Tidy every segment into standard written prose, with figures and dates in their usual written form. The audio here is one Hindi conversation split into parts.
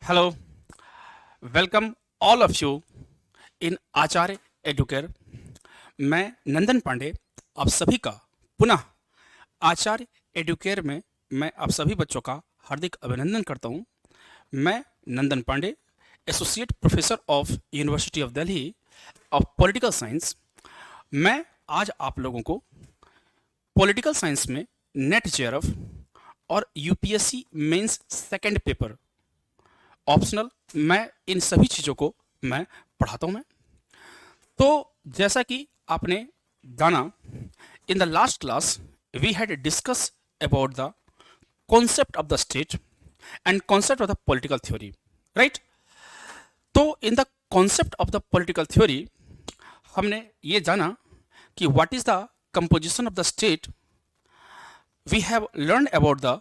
Hello, welcome all of you in Acharya Educare. मैं नंदन पांडे आप सभी का पुनः आचार्य एडुकेयर में मैं आप सभी बच्चों का हार्दिक अभिनंदन करता हूं। मैं Nandan Pandey, associate professor of university of Delhi of political science. मैं आज आप लोगों को पॉलिटिकल साइंस में नेट जेआरएफ और UPSC mains second paper optional, मैं इन सभी चीज़ों को मैं पढ़ाता हूँ। मैं तो जैसा कि आपने जाना, in the last class we had discuss about the concept of the state and concept of the political theory, right. तो in the concept of the political theory हमने ये जाना कि what is the composition of the state. We have learn about the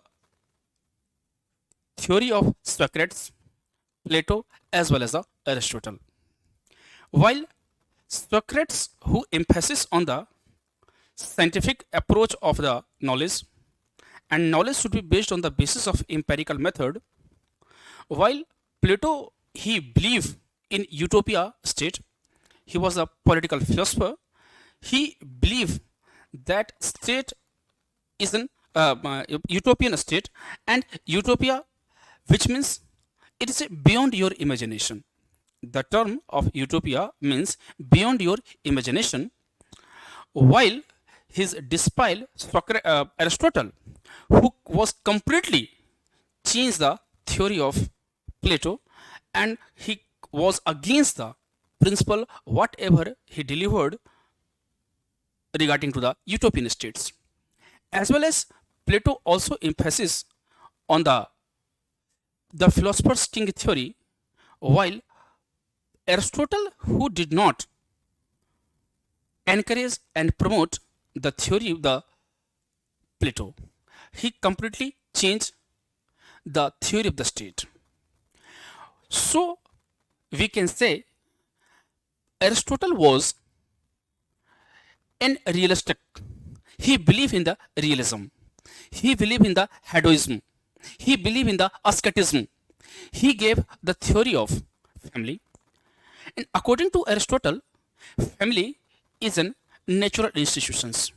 theory of Socrates, Plato, as well as the Aristotle. While Socrates, who emphasis on the scientific approach of the knowledge, and knowledge should be based on the basis of empirical method, while Plato he believed in utopia state, he was a political philosopher. He believed that state is an utopian state, and utopia, which means it is beyond your imagination. The term of utopia means beyond your imagination. While his disciple Aristotle, who was completely changed the theory of Plato, and he was against the principle whatever he delivered regarding to the utopian states, as well as Plato also emphasizes on the philosopher's king theory, while Aristotle, who did not encourage and promote the theory of the Plato, he completely changed the theory of the state. So we can say Aristotle was an realistic. He believed in the realism. He believed in the hedonism. He believed in the asceticism. He gave the theory of family. And according to Aristotle, family is an natural institutions.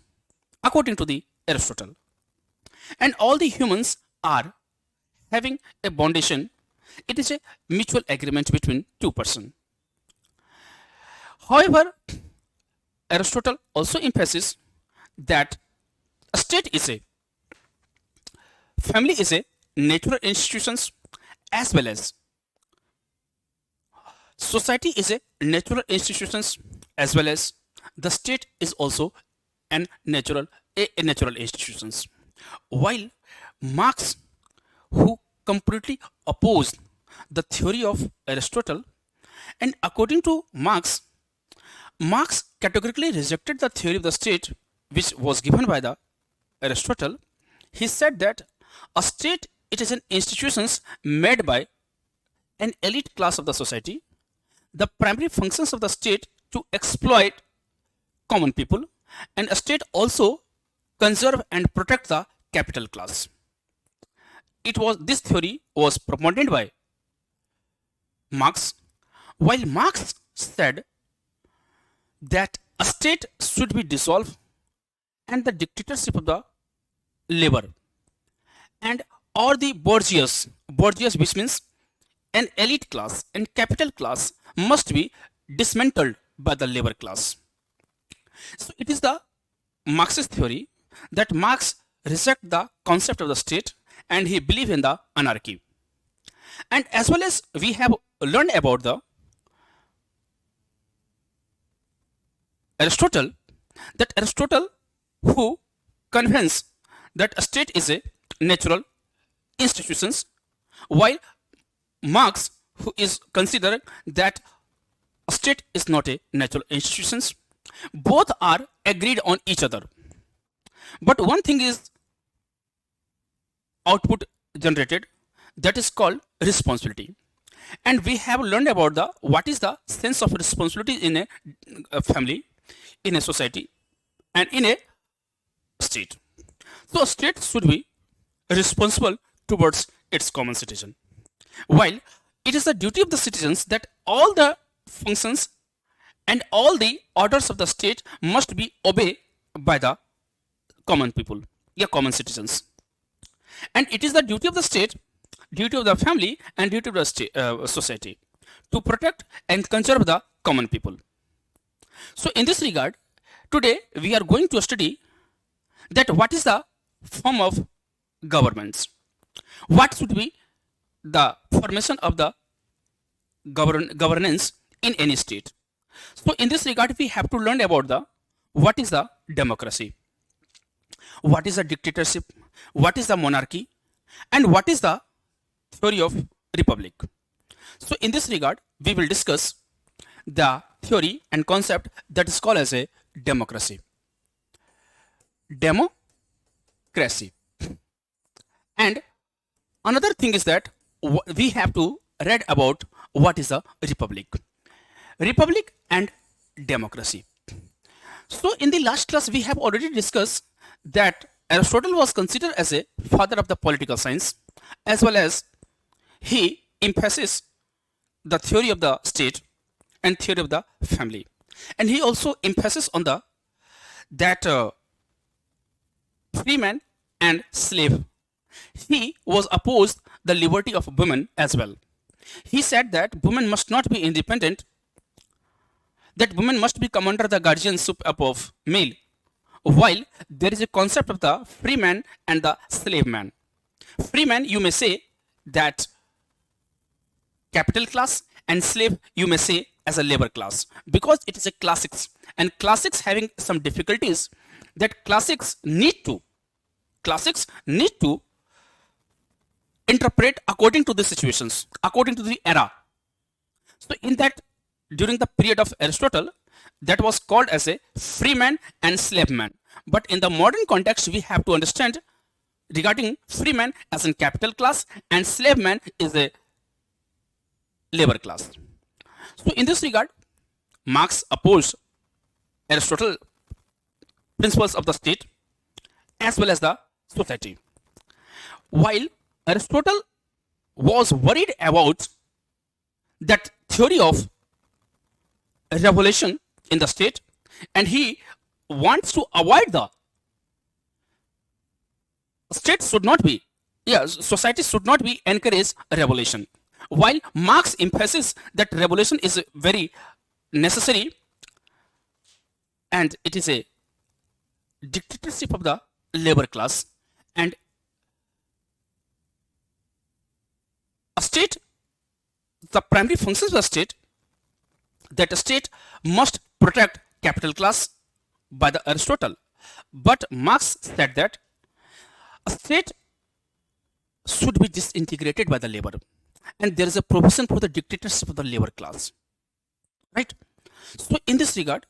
According to the Aristotle, and all the humans are having a bondation. It is a mutual agreement between two persons. However, Aristotle also emphasizes that a state is a family is a natural institutions, as well as society is a natural institutions, as well as the state is also an a natural institutions. While Marx, who completely opposed the theory of Aristotle, and according to Marx categorically rejected the theory of the state which was given by the Aristotle. He said that a state, it is an institutions made by an elite class of the society. The primary functions of the state to exploit common people, and a state also conserve and protect the capital class. It was this theory was promoted by Marx, while Marx said that a state should be dissolved and the dictatorship of the labor and or the bourgeois, which means an elite class and capital class, must be dismantled by the labor class. So it is the Marxist theory that Marx reject the concept of the state and he believe in the anarchy. And as well as we have learned about the Aristotle, that Aristotle who convinced that a state is a natural institutions, while Marx who is considering that a state is not a natural institutions. Both are agreed on each other, but one thing is output generated, that is called responsibility. And we have learned about the what is the sense of responsibility in a family, in a society, and in a state. So a state should be responsible towards its common citizen, while It is the duty of the citizens that all the functions and all the orders of the state must be obeyed by the common people, yeah, common citizens. And it is the duty of the state, duty of the family, and duty of the society to protect and conserve the common people. So, in this regard, today we are going to study that what is the form of governments, what should be the formation of the governance in any state. So, in this regard, we have to learn about the what is the democracy, what is the dictatorship, what is the monarchy, and what is the theory of republic. So, in this regard, we will discuss the theory and concept that is called as a democracy. Democracy. And another thing is that we have to read about what is a republic. Republic and democracy. So, in the last class, we have already discussed that Aristotle was considered as a father of the political science, as well as he emphasizes the theory of the state and theory of the family, and he also emphasizes on the that free man and slave. He was opposed the liberty of women as well. He said that women must not be independent, that women must be come under the guardianship of male, while there is a concept of the free man and the slave man. Free man, you may say that capital class, and slave you may say as a labor class, because it is a classics, and classics having some difficulties that classics need to interpret according to the situations, according to the era. So in that, during the period of Aristotle, that was called as a free man and slave man. But in the modern context, we have to understand regarding free man as in capital class and slave man is a labor class. So in this regard, Marx opposed Aristotle principles of the state as well as the society. While Aristotle was worried about that theory of revolution in the state, and he wants to avoid the state should not be, society should not be encourage revolution. While Marx emphasizes that revolution is very necessary and it is a dictatorship of the labor class, and a state, the primary functions of the state, that a state must protect capital class by the Aristotle. But Marx said that a state should be disintegrated by the labor, and there is a provision for the dictatorship of the labor class, right? So in this regard,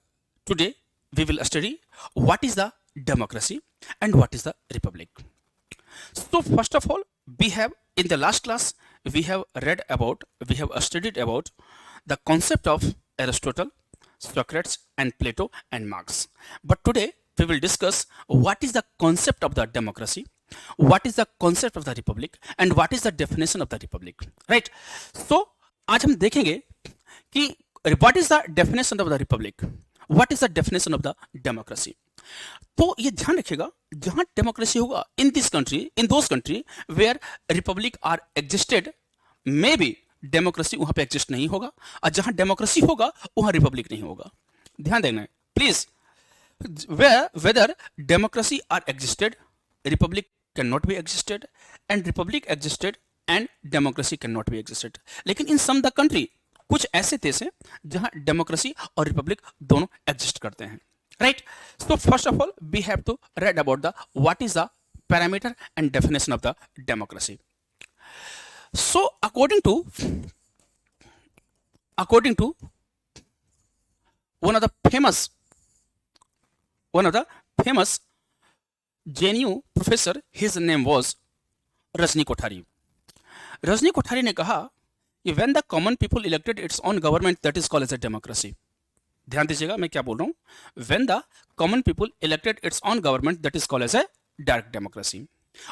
today we will study what is the democracy and what is the republic. So first of all, we have in the last class we have studied about the concept of Aristotle, Socrates, and Plato and Marx. But today we will discuss what is the concept of the democracy, what is the concept of the republic, and what is the definition of the republic, right? So आज हम देखेंगे कि what is the definition of the republic, what is the definition of the democracy. तो ये ध्यान रखिएगा, जहां डेमोक्रेसी होगा in this country, in those country where republic are existed, may be democracy वहां पे एग्जिस्ट नहीं होगा, और जहां डेमोक्रेसी होगा वहां रिपब्लिक नहीं होगा. ध्यान देना please, whether democracy are existed, republic cannot be existed, and republic existed and democracy cannot be existed. लेकिन in some the country कुछ ऐसे देश हैं जहां डेमोक्रेसी और रिपब्लिक दोनों एग्जिस्ट करते हैं, right? So first of all we have to read about the what is the parameter and definition of the democracy. So according to one of the famous JNU professor, his name was Rajni Kothari. Rajni Kothari ने कहा कि when the common people elected its own government, that is called as a democracy. ध्यान दीजिएगा मैं क्या बोल रहा हूं, when the common people elected its own government, that is called as a direct democracy.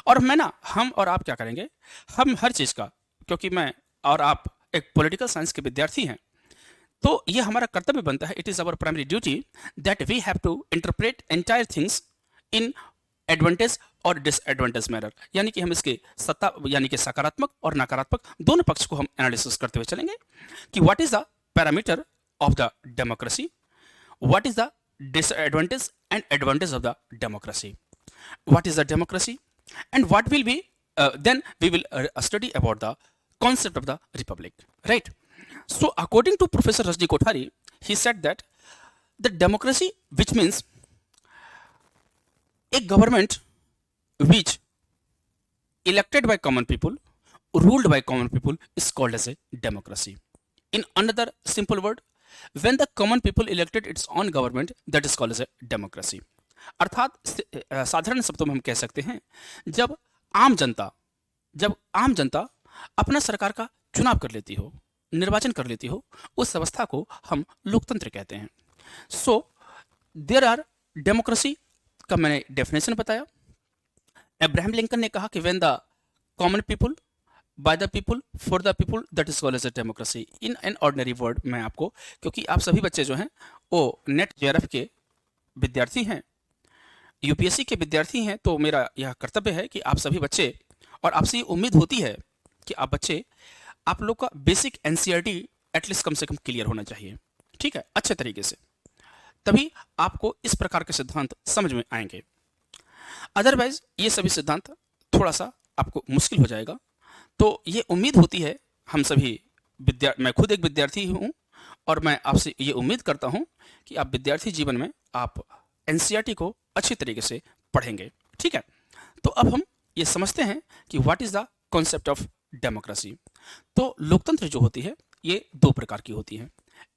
और मैं ना, हम और आप क्या करेंगे, हम हर चीज का, क्योंकि मैं और आप एक पॉलिटिकल साइंस के विद्यार्थी हैं, तो ये हमारा कर्तव्य बनता है, it is our primary duty that we have to interpret entire things in advantage और डिसएडवांटेज मैनर, यानी कि हम इसके सत्ता यानी कि सकारात्मक और नकारात्मक दोनों पक्ष को हम एनालिसिस करते हुए चलेंगे कि what is the parameter of the democracy, what is the disadvantage and advantage of the democracy, what is the democracy, and what will be then we will study about the concept of the republic, right? So according to Professor Rajni Kothari, he said that the democracy, which means a government which elected by common people, ruled by common people, is called as a democracy. In another simple word, when the common people elected its own government, that is called as a democracy. अर्थात साधारण शब्दों में हम कह सकते हैं जब आम जनता अपना सरकार का चुनाव कर लेती हो, निर्वाचन कर लेती हो, उस अवस्था को हम लोकतंत्र कहते हैं. सो देयर आर डेमोक्रेसी का मैंने डेफिनेशन बताया. अब्राहम लिंकन ने कहा कि when the common people by the people for the people, that is called as a democracy. In an ordinary word मैं आपको, क्योंकि आप सभी बच्चे जो हैं वो नेट जेआरएफ के विद्यार्थी हैं, यूपीएससी के विद्यार्थी हैं, तो मेरा यह कर्तव्य है कि आप सभी बच्चे, और आपसे ये उम्मीद होती है कि आप बच्चे, आप लोग का बेसिक एनसीईआरटी एटलीस्ट कम से कम क्लियर होना चाहिए, ठीक है, अच्छे तरीके से, तभी आपको इस प्रकार के सिद्धांत समझ में आएंगे. अदरवाइज ये सभी सिद्धांत थोड़ा सा आपको मुश्किल हो जाएगा. तो ये उम्मीद होती है हम सभी मैं खुद एक विद्यार्थी हूं और मैं आपसे ये उम्मीद करता हूं कि आप विद्यार्थी जीवन में आप एनसीईआरटी को अच्छी तरीके से पढ़ेंगे, ठीक है. तो अब हम ये समझते हैं कि what is the concept of democracy. तो लोकतंत्र जो होती है ये दो प्रकार की होती है.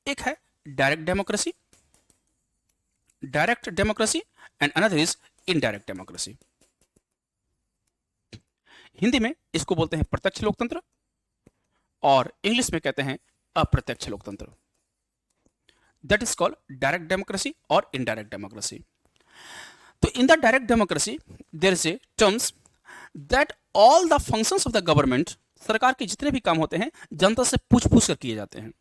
एक है direct democracy and another is indirect democracy. Hindi में इसको बोलते हैं प्रत्यक्ष लोकतंत्र और इंग्लिश में कहते हैं अप्रत्यक्ष लोकतंत्र. That is called direct democracy और इनडायरेक्ट डेमोक्रेसी. तो in the direct democracy there is a terms that all the functions of the government, सरकार के जितने भी काम होते हैं जनता से पूछ कर किए जाते हैं.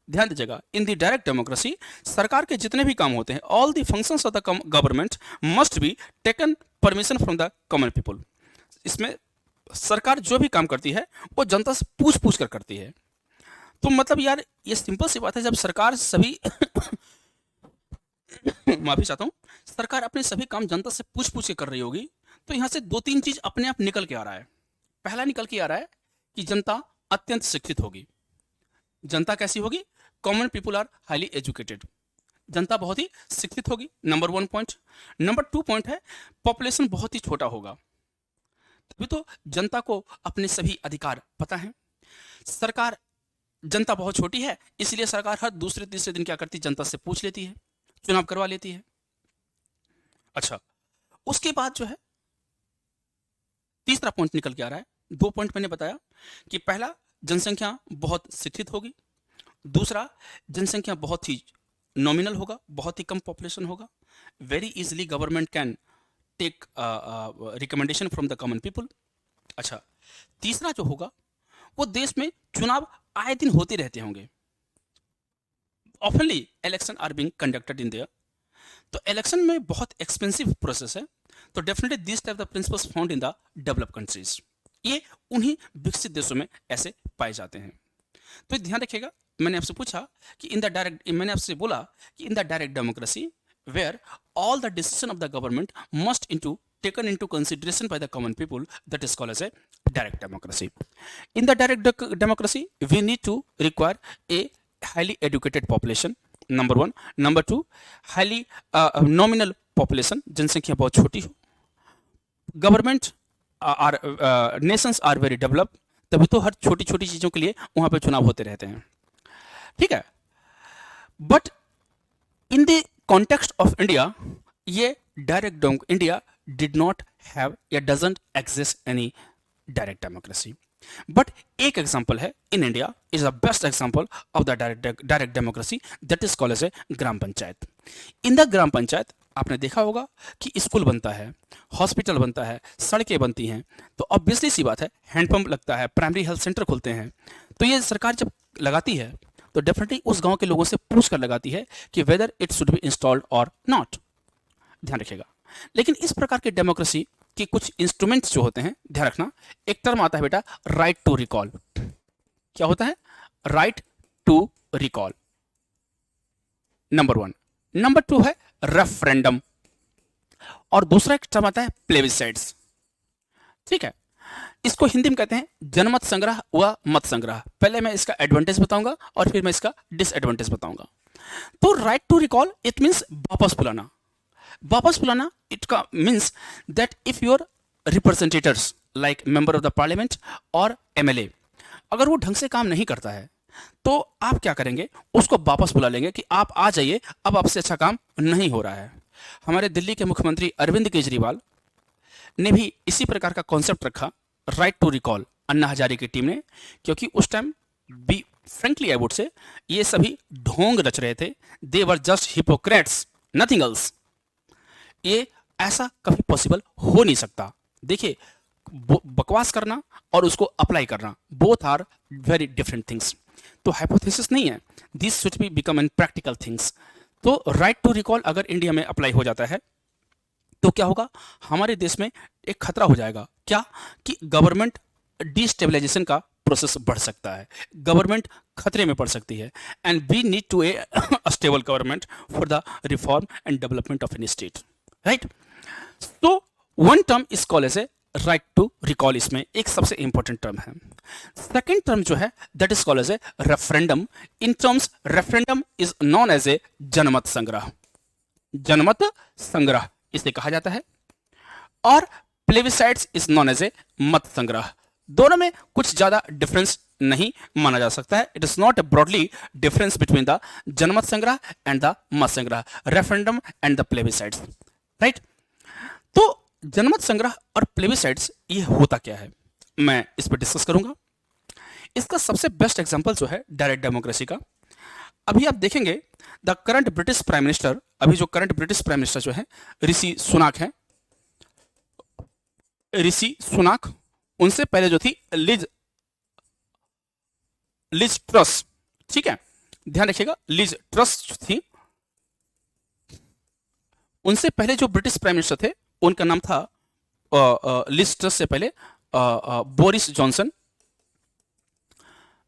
ध्यान दीजिएगा, इन द डायरेक्ट डेमोक्रेसी सरकार के जितने भी काम होते हैं, all the functions of the government must be taken permission from the common people. इसमें सरकार जो भी काम करती है वो जनता से पूछ कर करती है. तो मतलब यार ये सिंपल सी बात है, जब सरकार सभी माफी चाहता हूं, सरकार अपने सभी काम जनता से पूछ के कर रही होगी, तो यहां से दो तीन चीज अपने आप निकल के आ रहा है. पहला निकल के आ रहा है कि जनता अत्यंत शिक्षित होगी. जनता कैसी होगी? Common people are highly educated. जनता बहुत ही शिक्षित होगी, नंबर 1 पॉइंट. नंबर 2 पॉइंट है पॉपुलेशन बहुत ही छोटा होगा, तभी तो जनता को अपने सभी अधिकार पता है. सरकार, जनता बहुत छोटी है, इसलिए सरकार हर दूसरे तीसरे दिन क्या करती, जनता से पूछ लेती है, चुनाव करवा लेती है. अच्छा, उसके बाद जो है तीसरा पॉइंट निकल के आ रहा है. 2 पॉइंट मैंने बताया कि पहला जनसंख्या बहुत शिक्षित होगी, दूसरा जनसंख्या बहुत ही नॉमिनल होगा, बहुत ही कम पॉपुलेशन होगा. Very easily government can take recommendation from the common people. अच्छा, तीसरा जो होगा वो देश में चुनाव आए दिन होते रहते होंगे. Oftenly election are being conducted in there. तो इलेक्शन में बहुत एक्सपेंसिव प्रोसेस है. तो definitely this type the principles found in the developed countries. ये उन्हीं विकसित देशों में ऐसे पाए जाते हैं. तो ध्यान रखिएगा, मैंने आपसे पूछा कि मैंने आपसे बोला कि इन the direct democracy where all the decision of the government must taken into consideration by the common people, that is called as a direct democracy. In the direct democracy, we need to require a highly educated population, number 1. Number 2, highly nominal population, जनसंख्या बहुत छोटी हो. Government nations are very developed, तभी तो हर छोटी छोटी चीजों के लिए वहां पे चुनाव होते रहते हैं, ठीक है. But in the context of India, ये direct India did not have या doesn't exist any direct democracy. But एक example है in India is the best example of the direct democracy, that is called as a gram panchayat. In the ग्राम पंचायत आपने देखा होगा कि स्कूल बनता है, हॉस्पिटल बनता है, सड़कें बनती हैं, तो ऑब्वियसली सी बात है हैंडपंप लगता है, प्राइमरी हेल्थ सेंटर खुलते हैं. तो ये सरकार जब लगाती है तो डेफिनेटली उस गांव के लोगों से पूछ कर लगाती है कि whether it should be installed और नॉट। ध्यान रखिएगा। लेकिन इस प्रकार की डेमोक्रेसी के कुछ इंस्ट्रूमेंट्स जो होते हैं, ध्यान रखना, एक टर्म आता है बेटा राइट टू रिकॉल। क्या होता है? Right to recall, number 1। Number 2 है रेफरेंडम, और दूसरा एक टर्म आता है प्लेबिसाइड्स। ठीक है, इसको हिंदी में कहते हैं जनमत संग्रह व मत संग्रह। पहले मैं इसका एडवांटेज बताऊंगा और फिर मैं इसका डिसएडवांटेज बताऊंगा। तो right to recall it means वापस बुलाना। वापस बुलाना इट का means that if your representatives like member of the parliament और एमएलए अगर वो ढंग से काम नहीं करता है तो आप क्या करेंगे? उसको वापस बुला लेंगे कि आप आ जाइए, अब आपसे अच्छा काम नहीं हो रहा है। हमारे दिल्ली के मुख्यमंत्री अरविंद केजरीवाल ने भी इसी प्रकार का कॉन्सेप्ट रखा, right to recall, Anna Hazare की टीम ने, क्योंकि उस time be frankly I would say ये सभी ढोंग रच रहे थे। They were just hypocrites, nothing else. ये ऐसा कभी पॉसिबल हो नहीं सकता। देखिए, बकवास करना और उसको अप्लाई करना, both are very different things. तो हाइपोथेसिस नहीं है, this should be become an practical things. तो राइट टू रिकॉल अगर इंडिया में अप्लाई हो जाता है तो क्या होगा? हमारे देश में एक खतरा हो जाएगा। क्या? कि गवर्नमेंट डिस्टेबलाइजेशन का प्रोसेस बढ़ सकता है, गवर्नमेंट खतरे में पड़ सकती है। And we need to a stable government for the reform and development of an state, right? तो one term is called as a right to recall, इसमें एक सबसे इंपॉर्टेंट टर्म है। सेकेंड टर्म जो है that is called as a referendum. In terms referendum is known as a जनमत संग्रह, जनमत संग्रह इसे कहा जाता है, और plebiscites is known as a मत संग्रह। दोनों में कुछ ज्यादा डिफरेंस नहीं माना जा सकता है। It is not a broadly difference between the जनमत संग्रह एंड द मत संग्रह, रेफरेंडम एंड द प्लेबिसाइड्स, राइट? तो जनमत संग्रह और प्लेबिसाइड्स ये होता क्या है, मैं इस पर डिस्कस करूंगा। इसका सबसे बेस्ट एग्जांपल जो है डायरेक्ट डेमोक्रेसी का। अभी आप देखेंगे the current British prime minister, अभी जो करंट ब्रिटिश प्राइम मिनिस्टर जो है ऋषि सुनाक है, ऋषि सुनाक, उनसे पहले जो थी लिज ट्रस, ठीक है, ध्यान रखिएगा, लिज ट्रस थी। उनसे पहले जो ब्रिटिश प्राइम मिनिस्टर थे उनका नाम था लिज ट्रस से पहले बोरिस जॉनसन,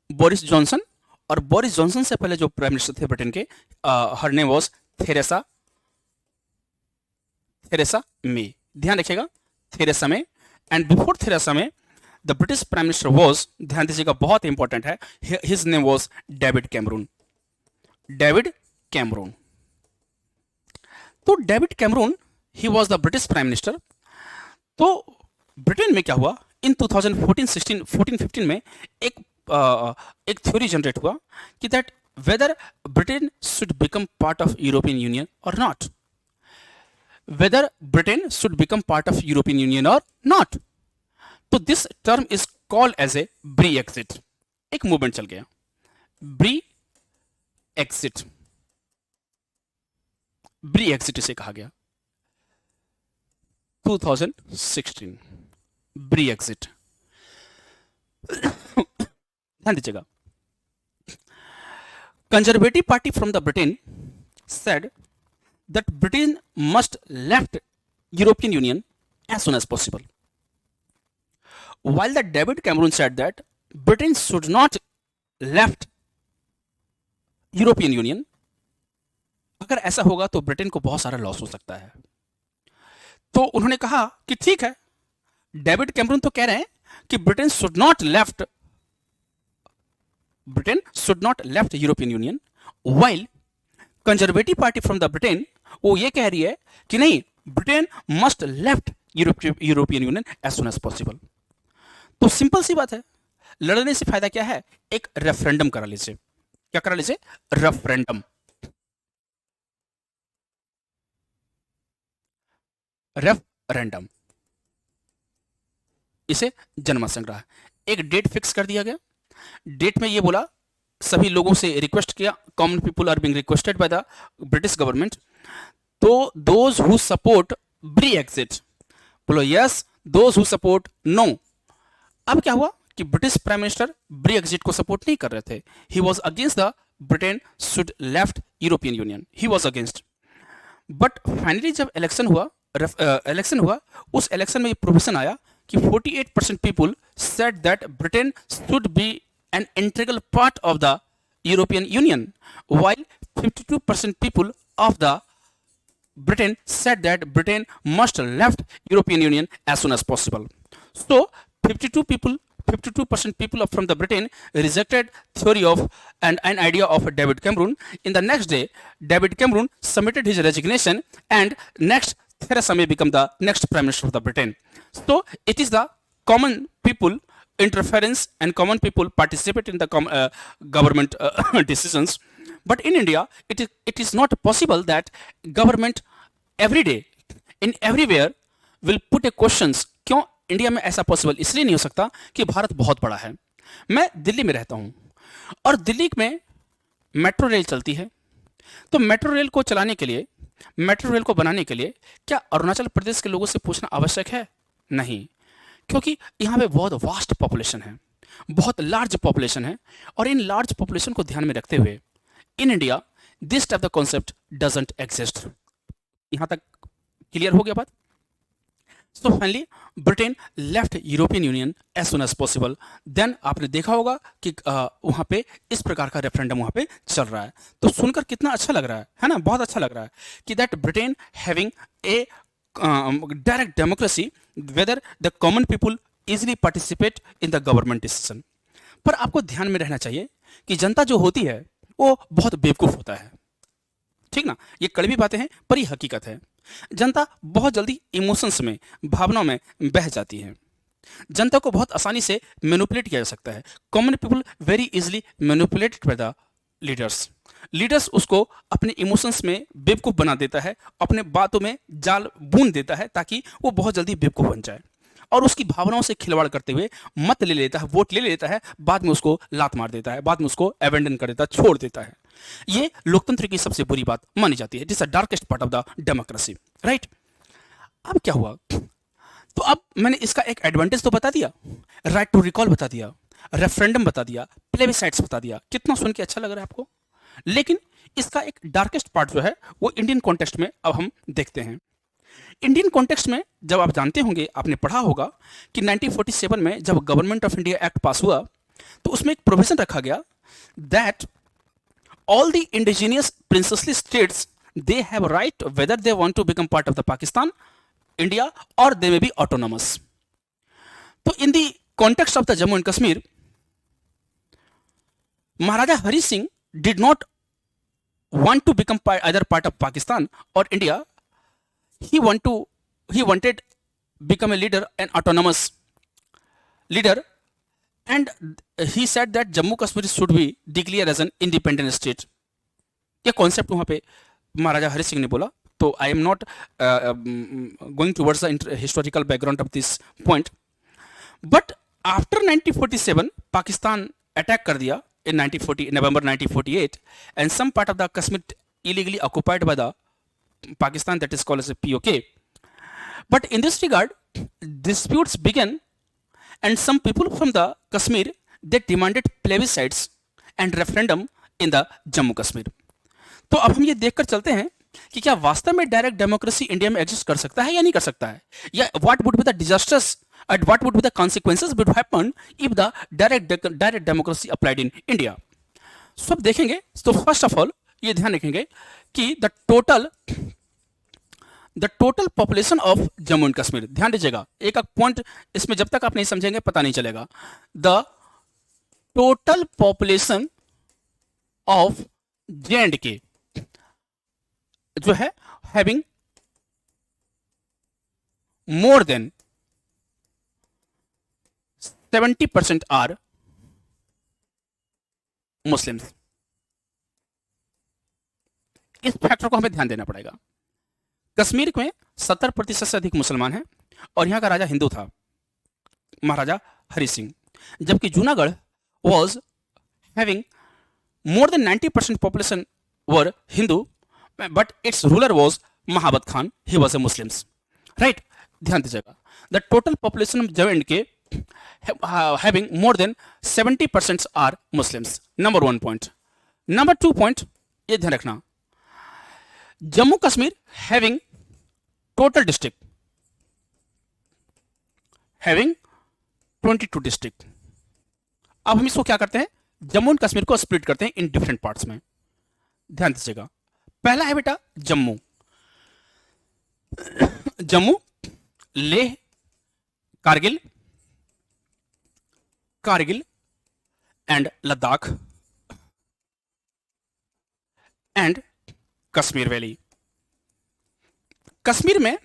बोरिस जॉनसन, और बोरिस जॉनसन से पहले जो प्राइम मिनिस्टर थे ब्रिटेन के, her name was Theresa May. ध्यान रखिएगा, Theresa May. And before Theresa May the British prime minister was, ध्यान दीजिएगा बहुत इंपॉर्टेंट है, his name was David Cameron, David Cameron. तो David Cameron he was the British prime minister. तो ब्रिटेन में क्या हुआ, इन 2014-15 में एक थ्योरी जनरेट हुआ कि that whether Britain should become part of European Union और not, whether Britain should become part of European Union और नॉट। तो this term is called as a Brexit. एक मूवमेंट चल गया, ब्री एक्सिट, ब्री एक्सिट इसे कहा गया 2016, ब्री एक्सिट। ध्यान दीजिएगा, conservative party from the Britain said that Britain must left European Union as soon as possible, while the David Cameron said that Britain should not left European Union। अगर ऐसा होगा तो ब्रिटेन को बहुत सारा लॉस हो सकता है। तो उन्होंने कहा कि ठीक है, डेविड कैमरून तो कह रहे हैं कि Britain should not left European Union, while conservative party from the Britain वो ये कह रही है कि नहीं, Britain must left European Union as soon as possible. तो सिंपल सी बात है, लड़ने से फायदा क्या है? एक रेफरेंडम करा लीजिए। क्या करा लीजिए? रेफरेंडम। रेफरेंडम, इसे जनमत संग्रह, एक डेट फिक्स कर दिया गया। डेट में ये बोला, सभी लोगों से रिक्वेस्ट किया, common people are being requested by the British government, तो those who support Brexit बोलो yes, those who support no. अब क्या हुआ कि ब्रिटिश प्राइम मिनिस्टर ब्रेक्जिट को सपोर्ट नहीं कर रहे थे. He was against the Britain should left European Union. He was against. But finally जब इलेक्शन हुआ, उस इलेक्शन में ये प्रोविजन आया कि 48% people said that Britain should B an integral part of the European union, while 52% people of the Britain said that Britain must left European Union as soon as possible. So 52% people from the Britain rejected theory of and an idea of David Cameron. In the next day, David Cameron submitted his resignation, and next Theresa May became the next Prime Minister of the Britain. So it is the common people interference and common people participate in the government decisions. But in India, it is not possible that government every day in everywhere will put a questions. क्यों इंडिया में ऐसा पॉसिबल इसलिए नहीं हो सकता कि भारत बहुत बड़ा है. मैं दिल्ली में रहता हूं और दिल्ली में मेट्रो रेल चलती है. तो मेट्रो रेल को चलाने के लिए, मेट्रो रेल को बनाने के लिए क्या अरुणाचल प्रदेश के लोगों से पूछना आवश्यक है? नहीं, क्योंकि यहाँ पे बहुत वास्ट पॉपुलेशन है, बहुत लार्ज पॉपुलेशन है. और इन लार्ज पॉपुलेशन को ध्यान में रखते हुए in India this type the concept doesn't exist. यहां तक क्लियर हो गया बात? So finally Britain left European Union as soon as possible. Then आपने देखा होगा कि वहां पे इस प्रकार का रेफरेंडम वहां पे चल रहा है. तो सुनकर कितना अच्छा लग रहा है ना? बहुत अच्छा लग रहा है कि that Britain having a direct democracy whether the common people easily participate in the government decision. पर आपको ध्यान में रहना चाहिए कि जनता जो होती है वो बहुत बेवकूफ होता है. ठीक ना? ये कड़वी बातें हैं पर ये हकीकत है. जनता बहुत जल्दी इमोशंस में, भावनाओं में बह जाती है. जनता को बहुत आसानी से मैनिपुलेट किया जा सकता है. Common people very easily manipulated by the leaders. Leaders उसको अपने इमोशंस में बेवकूफ बना देता है, अपने बातों में जाल बूंद देता है ताकि वो बहुत जल्दी बेवकूफ बन जाए और उसकी भावनाओं से खिलवाड़ करते हुए मत ले लेता है, वोट ले लेता है, बाद में उसको लात मार देता है, बाद में उसको अबेंडन कर देता है, छोड़ देता है. ये लोकतंत्र की सबसे बुरी बात मानी जाती है. This is the darkest part of the democracy. Right? अब क्या हुआ? तो अब मैंने इसका एक एडवांटेज तो बता दिया, राइट टू रिकॉल बता दिया, रेफरेंडम बता दिया, प्लेबिसाइट्स बता दिया. कितना सुन के अच्छा लग रहा है आपको? लेकिन इसका एक डार्केस्ट पार्ट जो है वो इंडियन कॉन्टेक्स्ट में अब हम देखते हैं. इंडियन कॉन्टेक्स्ट में जब आप जानते होंगे, आपने पढ़ा होगा कि 1947 में जब government of India act pass हुआ तो उसमें एक प्रोविजन रखा गया that all the indigenous princely states they have right whether they want to become part of the Pakistan, India और दे मे बी ऑटोनॉमस. तो in the context of the Jammu and Kashmir, Maharaja Hari Singh did not want to become either part of Pakistan or India. He wanted become a leader, an autonomous leader, and he said that Jammu Kashmir should be declared as an independent state. ये कॉन्सेप्ट वहां पे महाराजा हरि सिंह ने बोला. तो I am not going towards the historical background of this point. But after 1947 Pakistan attack कर दिया in November 1948, and some part of the Kashmir illegally occupied by the Pakistan, that is called as a POK. But in this regard, disputes began, and some people from the Kashmir they demanded plebiscites and referendum in the Jammu Kashmir. तो अब हम ये देखकर चलते हैं कि क्या वास्तव में डायरेक्ट डेमोक्रेसी इंडिया में एग्जिस्ट कर सकता है या नहीं कर सकता है, या what would be the disasters and what would be the consequences would happen if the direct democracy applied in India. So अब देखेंगे. तो फर्स्ट ऑफ ऑल ये ध्यान रखेंगे कि the total population of Jammu and Kashmir, ध्यान दीजिएगा, एक पॉइंट इसमें जब तक आप नहीं समझेंगे पता नहीं चलेगा. The total population of J&K जो है having more than 70% are Muslims. इस फैक्टर को हमें ध्यान देना पड़ेगा. कश्मीर में 70% से अधिक मुसलमान हैं और यहां का राजा हिंदू था, महाराजा हरि सिंह. जबकि Junagadh was having more then 90% population were Hindu, but it's ruler was Mahabat Khan, he was a Muslims. Right? ध्यान दीजिएगा. The total population of J&K having more than 70% are Muslims. Number 1 point. Number 2 point, ये ध्यान रखना, Jammu Kashmir having total district having 22 district. अब हम इसको क्या करते हैं, जम्मू एंड कश्मीर को स्प्लिट करते हैं इन डिफरेंट पार्ट्स में. ध्यान दीजिएगा, पहला है बेटा Jammu. Jammu, Leh, Kargil, Kargil and Ladakh and Kashmir valley. Kashmir में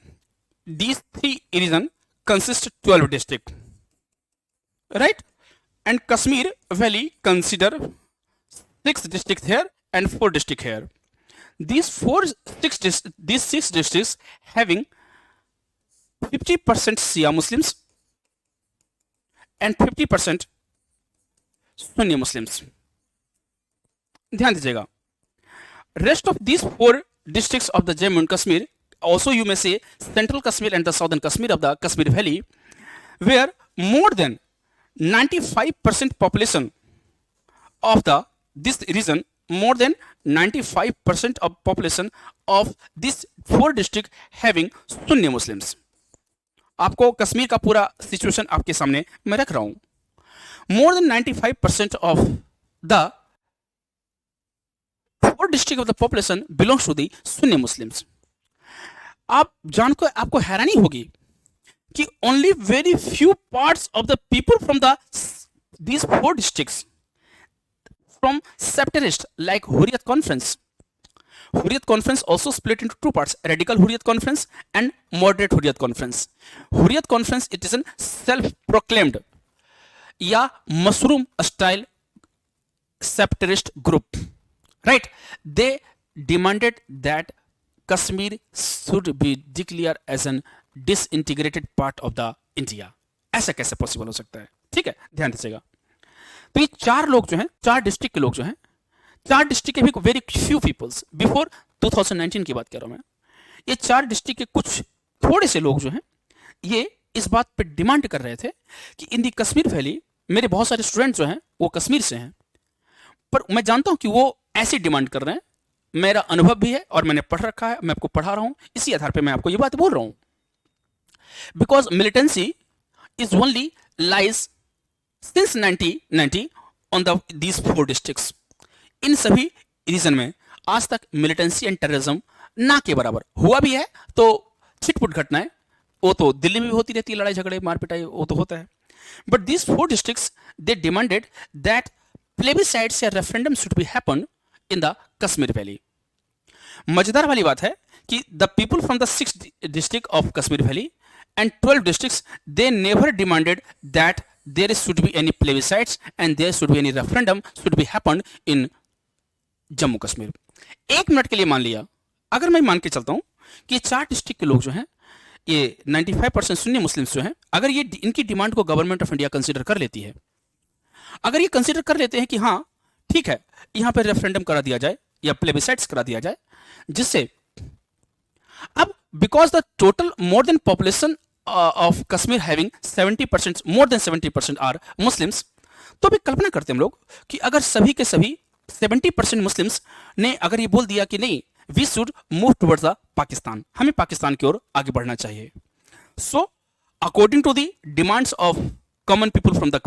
these three region consist 12 district, right? And Kashmir Valley consider 6 districts here and 4 districts here. These 6 districts having 50% Shia Muslims and 50% Sunni Muslims. ध्यान दीजिएगा, rest of these 4 districts of the Jammu and Kashmir, also you may say Central Kashmir and the Southern Kashmir of the Kashmir Valley, where more than 95% population of this region, more than 95% of population of this 4 district having Sunni Muslims. आपको कश्मीर का पूरा सिचुएशन आपके सामने मैं रख रहा हूं. More than 95% of the 4 district of the population belongs to the Sunni Muslims. आप जानकर आपको हैरानी होगी कि only very few parts of the people from these 4 districts from separatists like Hurriyat Conference. Hurriyat Conference also split into 2 parts, Radical Hurriyat Conference and Moderate Hurriyat Conference. Hurriyat Conference, it is a self-proclaimed या mushroom style separatist group, right? They demanded that Kashmir should be declared as an disintegrated part of the India. ऐसा कैसे पॉसिबल हो सकता है? ठीक है, ध्यान दीजिएगा. तो ये 4 लोग जो हैं, 4 डिस्ट्रिक्ट के लोग जो हैं, 4 डिस्ट्रिक्ट के भी वेरी फ्यू पीपल्स, बिफोर 2019 की बात कर रहा हूं मैं, ये 4 डिस्ट्रिक्ट के कुछ थोड़े से लोग जो हैं, ये इस बात पे डिमांड कर रहे थे कि इन दी कश्मीर वैली, मेरे बहुत सारे स्टूडेंट जो हैं वो कश्मीर से हैं, पर मैं जानता हूं कि वो ऐसी डिमांड कर रहे हैं, मेरा अनुभव भी है और मैंने पढ़ रखा है, मैं आपको पढ़ा रहा हूं, इसी आधार पे मैं आपको ये बात बोल रहा हूं. Because militancy is only lies since 1990 on these 4 districts. इन सभी रीजन में आज तक मिलिटेंसी एंड टेररिज्म ना के बराबर हुआ भी है. तो छिटपुट घटनाएं वो तो दिल्ली में भी होती रहती है, लड़ाई झगड़े मार पिटाई वो तो होता है. But these 4 districts they demanded that plebiscites या referendum should be happen in the Kashmir valley. मजेदार वाली बात है कि the people from the 6 district of Kashmir valley and 12 districts, they never demanded that there should be any plebiscites and there should be any referendum should be happened in Jammu Kashmir. 1 minute के लिए मान लिया, अगर मैं मान के चलता हूं कि 4 डिस्ट्रिक्ट के लोग जो हैं, ये 95% सुन्नी मुस्लिम्स जो हैं, अगर ये इनकी डिमांड को गवर्नमेंट ऑफ इंडिया कंसीडर कर लेती है, अगर ये कंसीडर कर लेते हैं कि हाँ ठीक है यहां पर रेफरेंडम करा दिया जाए या प्लेबिसाइट्स करा दिया जाए, जिससे अब because the total more than population of Kashmir having 70%, more than 70% are Muslims, तो भी कल्पना करते हैं हम लोग कि अगर सभी के सभी 70% मुस्लिम्स ने अगर ये बोल दिया कि नहीं we should move towards the Pakistan, हमें पाकिस्तान की ओर आगे बढ़ना चाहिए. So according to the demands of common people from the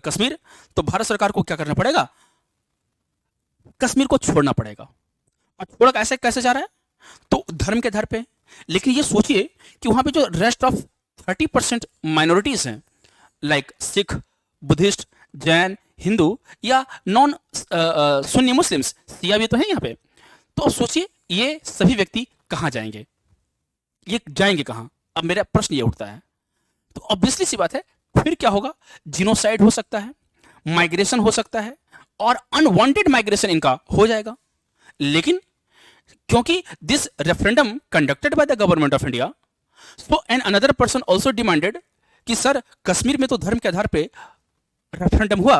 Kashmir, तो भारत सरकार को क्या करना पड़ेगा, कश्मीर को छोड़ना पड़ेगा. और छोड़ा कैसे कैसे जा रहा है, तो धर्म के आधार पे. लेकिन ये सोचिए कि वहां पे जो रेस्ट ऑफ 30% माइनॉरिटीज हैं लाइक सिख, बुद्धिस्ट, जैन, हिंदू या नॉन सुन्नी मुस्लिम्स, सिया भी तो है यहाँ पे. तो अब सोचिए ये सभी व्यक्ति कहां जाएंगे, ये जाएंगे कहां. अब मेरा प्रश्न ये उठता है, तो ऑब्वियसली सी बात है फिर क्या होगा, जिनोसाइड हो सकता है, माइग्रेशन हो सकता है और अनवांटेड माइग्रेशन इनका हो जाएगा. लेकिन क्योंकि this referendum conducted by the government of India, so and another person also demanded कि सर कश्मीर में तो धर्म के आधार पे रेफरेंडम हुआ,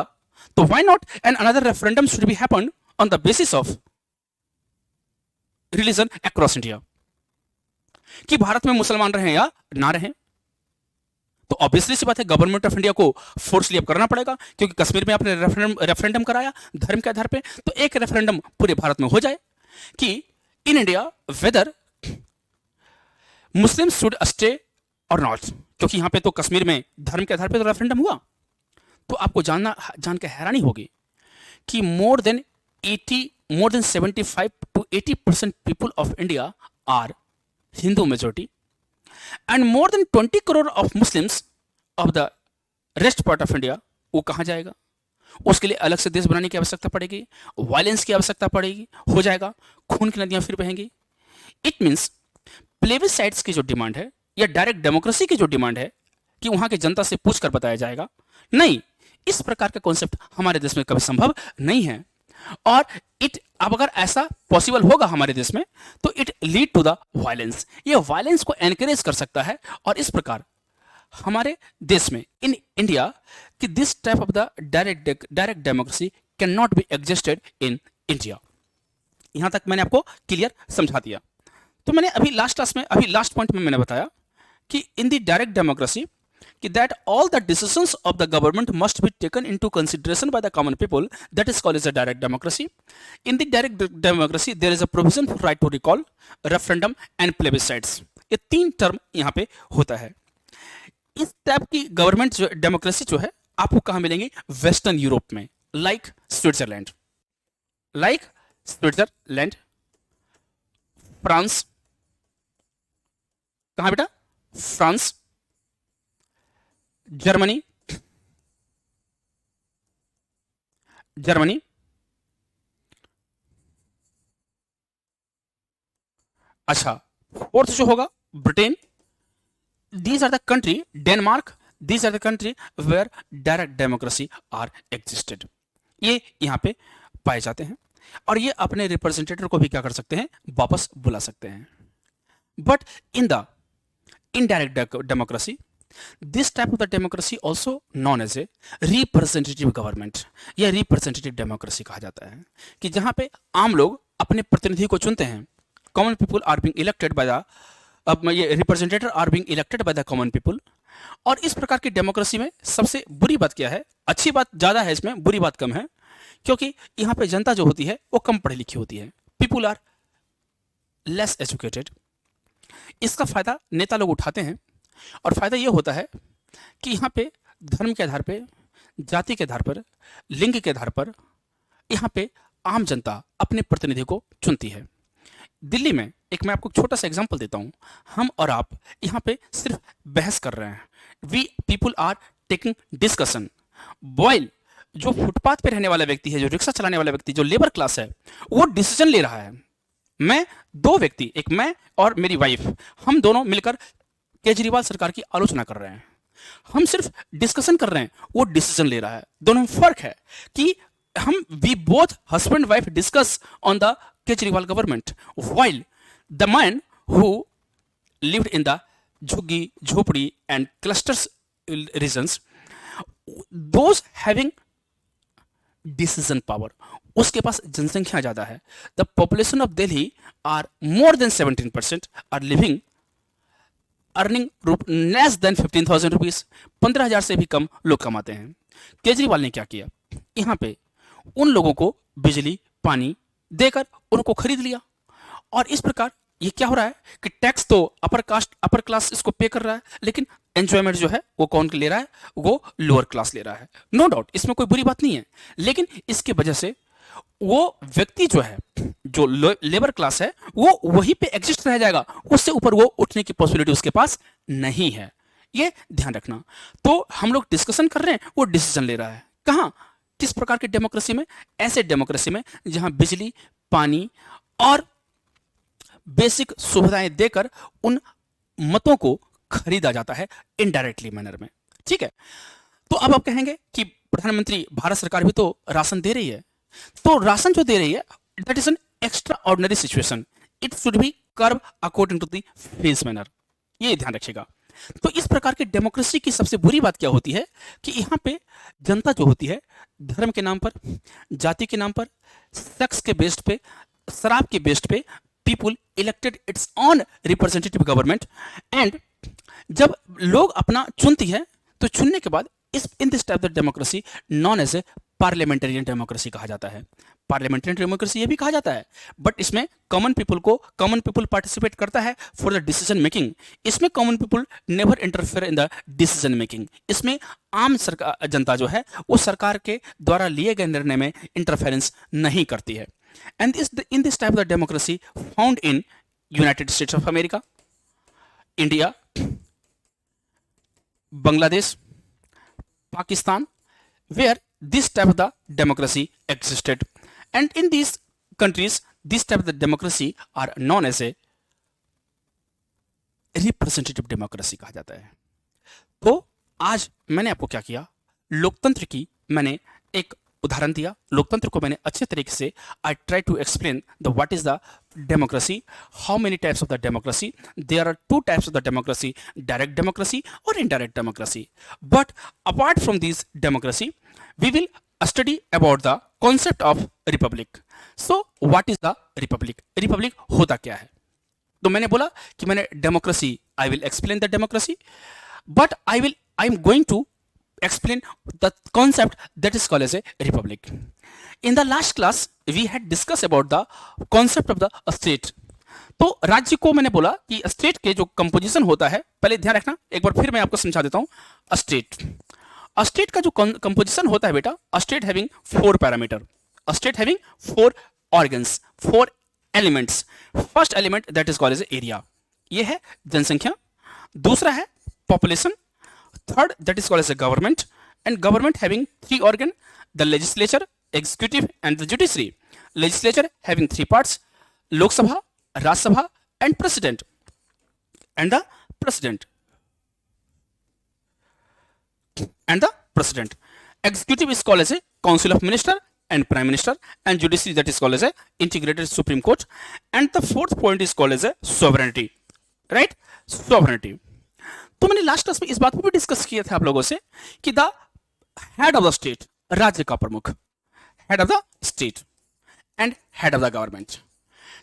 तो why not and another referendum should be happen on the basis of religion across India, कि भारत में मुसलमान रहे या ना रहे. तो ऑब्वियसली सी बात है गवर्नमेंट ऑफ इंडिया को फोर्सली अब करना पड़ेगा, क्योंकि कश्मीर में आपने रेफरेंडम कराया धर्म के आधार पे, तो एक रेफरेंडम पूरे भारत में हो जाए कि in India whether Muslim should stay और नॉट, क्योंकि यहां पे तो कश्मीर में धर्म के आधार पे तो रेफरेंडम हुआ। तो आपको जान के हैरानी होगी कि more than 75 to 80% people of India are Hindu majority and more than 20 crore of Muslims of the rest part of India. वो कहां जाएगा? उसके लिए अलग से देश बनाने की आवश्यकता पड़ेगी, वायलेंस की आवश्यकता पड़ेगी, हो जाएगा, खून की नदियां फिर बहेंगी। इट मीन्स प्लेबिसाइड्स की जो डिमांड है या डायरेक्ट डेमोक्रेसी की जो डिमांड है कि वहां की जनता से पूछकर बताया जाएगा, नहीं, इस प्रकार का कॉन्सेप्ट हमारे देश में कभी संभव नहीं है। और अब अगर ऐसा पॉसिबल होगा हमारे देश में तो it lead to the violence, ये वायलेंस को एनकरेज कर सकता है। और इस प्रकार हमारे देश में इन इंडिया कि this type of the direct democracy can not be existed in India. यहां तक मैंने आपको क्लियर समझा दिया। तो मैंने अभी लास्ट पॉइंट में मैंने बताया कि इन द डायरेक्ट डेमोक्रेसी कि that all the decisions of the government must be taken into consideration by the common people, that is called as a direct democracy. In the direct democracy there is a provision for right to recall, referendum and plebiscites. ये तीन टर्म यहाँ पे होता है। इस टाइप की गवर्नमेंट जो डेमोक्रेसी जो है आपको कहाँ मिलेंगी? वेस्टर्न यूरोप में, लाइक स्विट्जरलैंड, फ्रांस, कहाँ बेटा? फ्रांस, जर्मनी, अच्छा, फोर्थ जो होगा Britain. These are the country, Denmark, these are the country where direct democracy are existed. ये यहां पे पाए जाते हैं और ये अपने रिप्रेजेंटेटिव को भी क्या कर सकते हैं? वापस बुला सकते हैं। But in the indirect democracy, this type of the democracy also known as a representative government या representative democracy कहा जाता है कि जहां पे आम लोग अपने प्रतिनिधि को चुनते हैं। common people are being elected by the ये representative are being elected by the common people। और इस प्रकार की डेमोक्रेसी में सबसे बुरी बात क्या है? अच्छी बात ज्यादा है इसमें, बुरी बात कम है, क्योंकि यहां पे जनता जो होती है वो कम पढ़ी लिखी होती है। People are less educated. इसका फायदा नेता लोग उठाते हैं और फायदा यह होता है कि यहाँ पे धर्म के आधार पे, जाति के आधार पर, लिंग के आधार पर यहाँ पे आम जनता अपने प्रतिनिधि को चुनती है। दिल्ली में एक मैं आपको छोटा सा एग्जांपल देता हूँ। हम और आप यहाँ पे सिर्फ बहस कर रहे हैं, we people are taking discussion. बॉयल जो फुटपाथ पे रहने वाला व्यक्ति है, जो रिक्शा चलाने वाला व्यक्ति, जो लेबर क्लास है, वो डिसीजन ले रहा है। मैं दो व्यक्ति, एक मैं और मेरी वाइफ, हम दोनों मिलकर केजरीवाल सरकार की आलोचना कर रहे हैं। हम सिर्फ डिस्कशन कर रहे हैं, वो डिसीजन ले रहा है। दोनों में फर्क है कि हम we both husband wife discuss on the Kejriwal government, while the man who lived in the झुग्गी झोपड़ी and clusters regions, those having decision power, उसके पास जनसंख्या ज्यादा है। The population of Delhi are more than 17% are living earning less than 15,000 rupees, 15,000 से भी कम लोग कमाते हैं। केजरीवाल ने क्या किया? यहाँ पे उन लोगों को बिजली पानी देकर उनको खरीद लिया। और इस प्रकार ये क्या हो रहा है कि टैक्स तो अपर क्लास इसको पे कर रहा है, लेकिन एंजॉयमेंट जो है वो कौन ले रहा है? वो लोअर क्लास ले रहा है। नो डाउट, इसमें कोई बुरी बात नहीं है, लेकिन इसके वजह से वो व्यक्ति जो है, जो लेबर क्लास है, वो वहीं पे एग्जिस्ट रह जाएगा, उससे ऊपर वो उठने की पॉसिबिलिटी उसके पास नहीं है। ये ध्यान रखना। तो हम लोग डिस्कशन कर रहे हैं, वो डिसीजन ले रहा है। कहां? किस प्रकार की डेमोक्रेसी में? ऐसे डेमोक्रेसी में जहां बिजली पानी और बेसिक सुविधाएं देकर उन मतों को खरीदा जाता है इनडायरेक्टली मैनर में। ठीक है, तो अब आप कहेंगे कि प्रधानमंत्री भारत सरकार भी तो राशन दे रही है, तो राशन जो दे रही है that is an extraordinary situation, it should be curve according to the face manner, ये ध्यान रखिएगा। तो इस प्रकार की डेमोक्रेसी की सबसे बुरी बात क्या होती है कि यहां पे जनता जो होती है धर्म के नाम पर, जाति के नाम पर, सेक्स के बेस्ड पे, शराब के बेस्ड पे, people elected it's on representative government and जब लोग अपना चुनती है तो चुनने के बाद इस in this type of democracy known as a parliamentarian democracy कहा जाता है। पार्लियामेंटेरियन डेमोक्रेसी ये भी कहा जाता है, बट इसमें कॉमन पीपल पार्टिसिपेट करता है फॉर द डिसीजन मेकिंग। इसमें common people never interfere in the decision making. इसमें आम सरकार जनता जो है वो सरकार के द्वारा लिए गए निर्णय में इंटरफेरेंस नहीं करती है। And in this type of democracy found in United states of America, India, Bangladesh, Pakistan, where this type of the democracy existed, and in these countries this type of the democracy are known as a representative democracy कहा जाता है। तो आज मैंने आपको क्या किया, लोकतंत्र की मैंने एक उदाहरण दिया। लोकतंत्र को मैंने अच्छे तरीके से I try to explain the what is the democracy, how many types of the democracy, there are two types of the democracy, direct democracy और indirect democracy. But apart from this democracy we will study about the concept of republic. So what is the republic, republic होता क्या है। तो मैंने बोला कि मैंने democracy, I will explain the democracy, but I am going to explain the concept that is called as a republic. In the last class we had discussed about the concept of the state. तो राज्य को मैंने बोला कि स्टेट के जो कंपोजिशन होता है, पहले ध्यान रखना, एक बार फिर मैं आपको समझा देता हूं। स्टेट का जो कंपोजिशन होता है बेटा, state having 4 parameter, state having 4 organs, 4 elements. First element that is called as area, ये है जनसंख्या। दूसरा है population. Third, that is called as a government, and government having 3 organ: the legislature, executive, and the judiciary. Legislature having 3 parts: Lok Sabha, Raj Sabha, and President. And the President. And the President. Executive is called as a Council of Minister and Prime Minister, and judiciary that is called as a integrated Supreme Court. And the fourth point is called as a sovereignty. Right? Sovereignty. तो मैंने लास्ट क्लास में इस बात को भी डिस्कस किया था आप लोगों से कि the head of the state, राज्य का प्रमुख, head of the state and head of the government.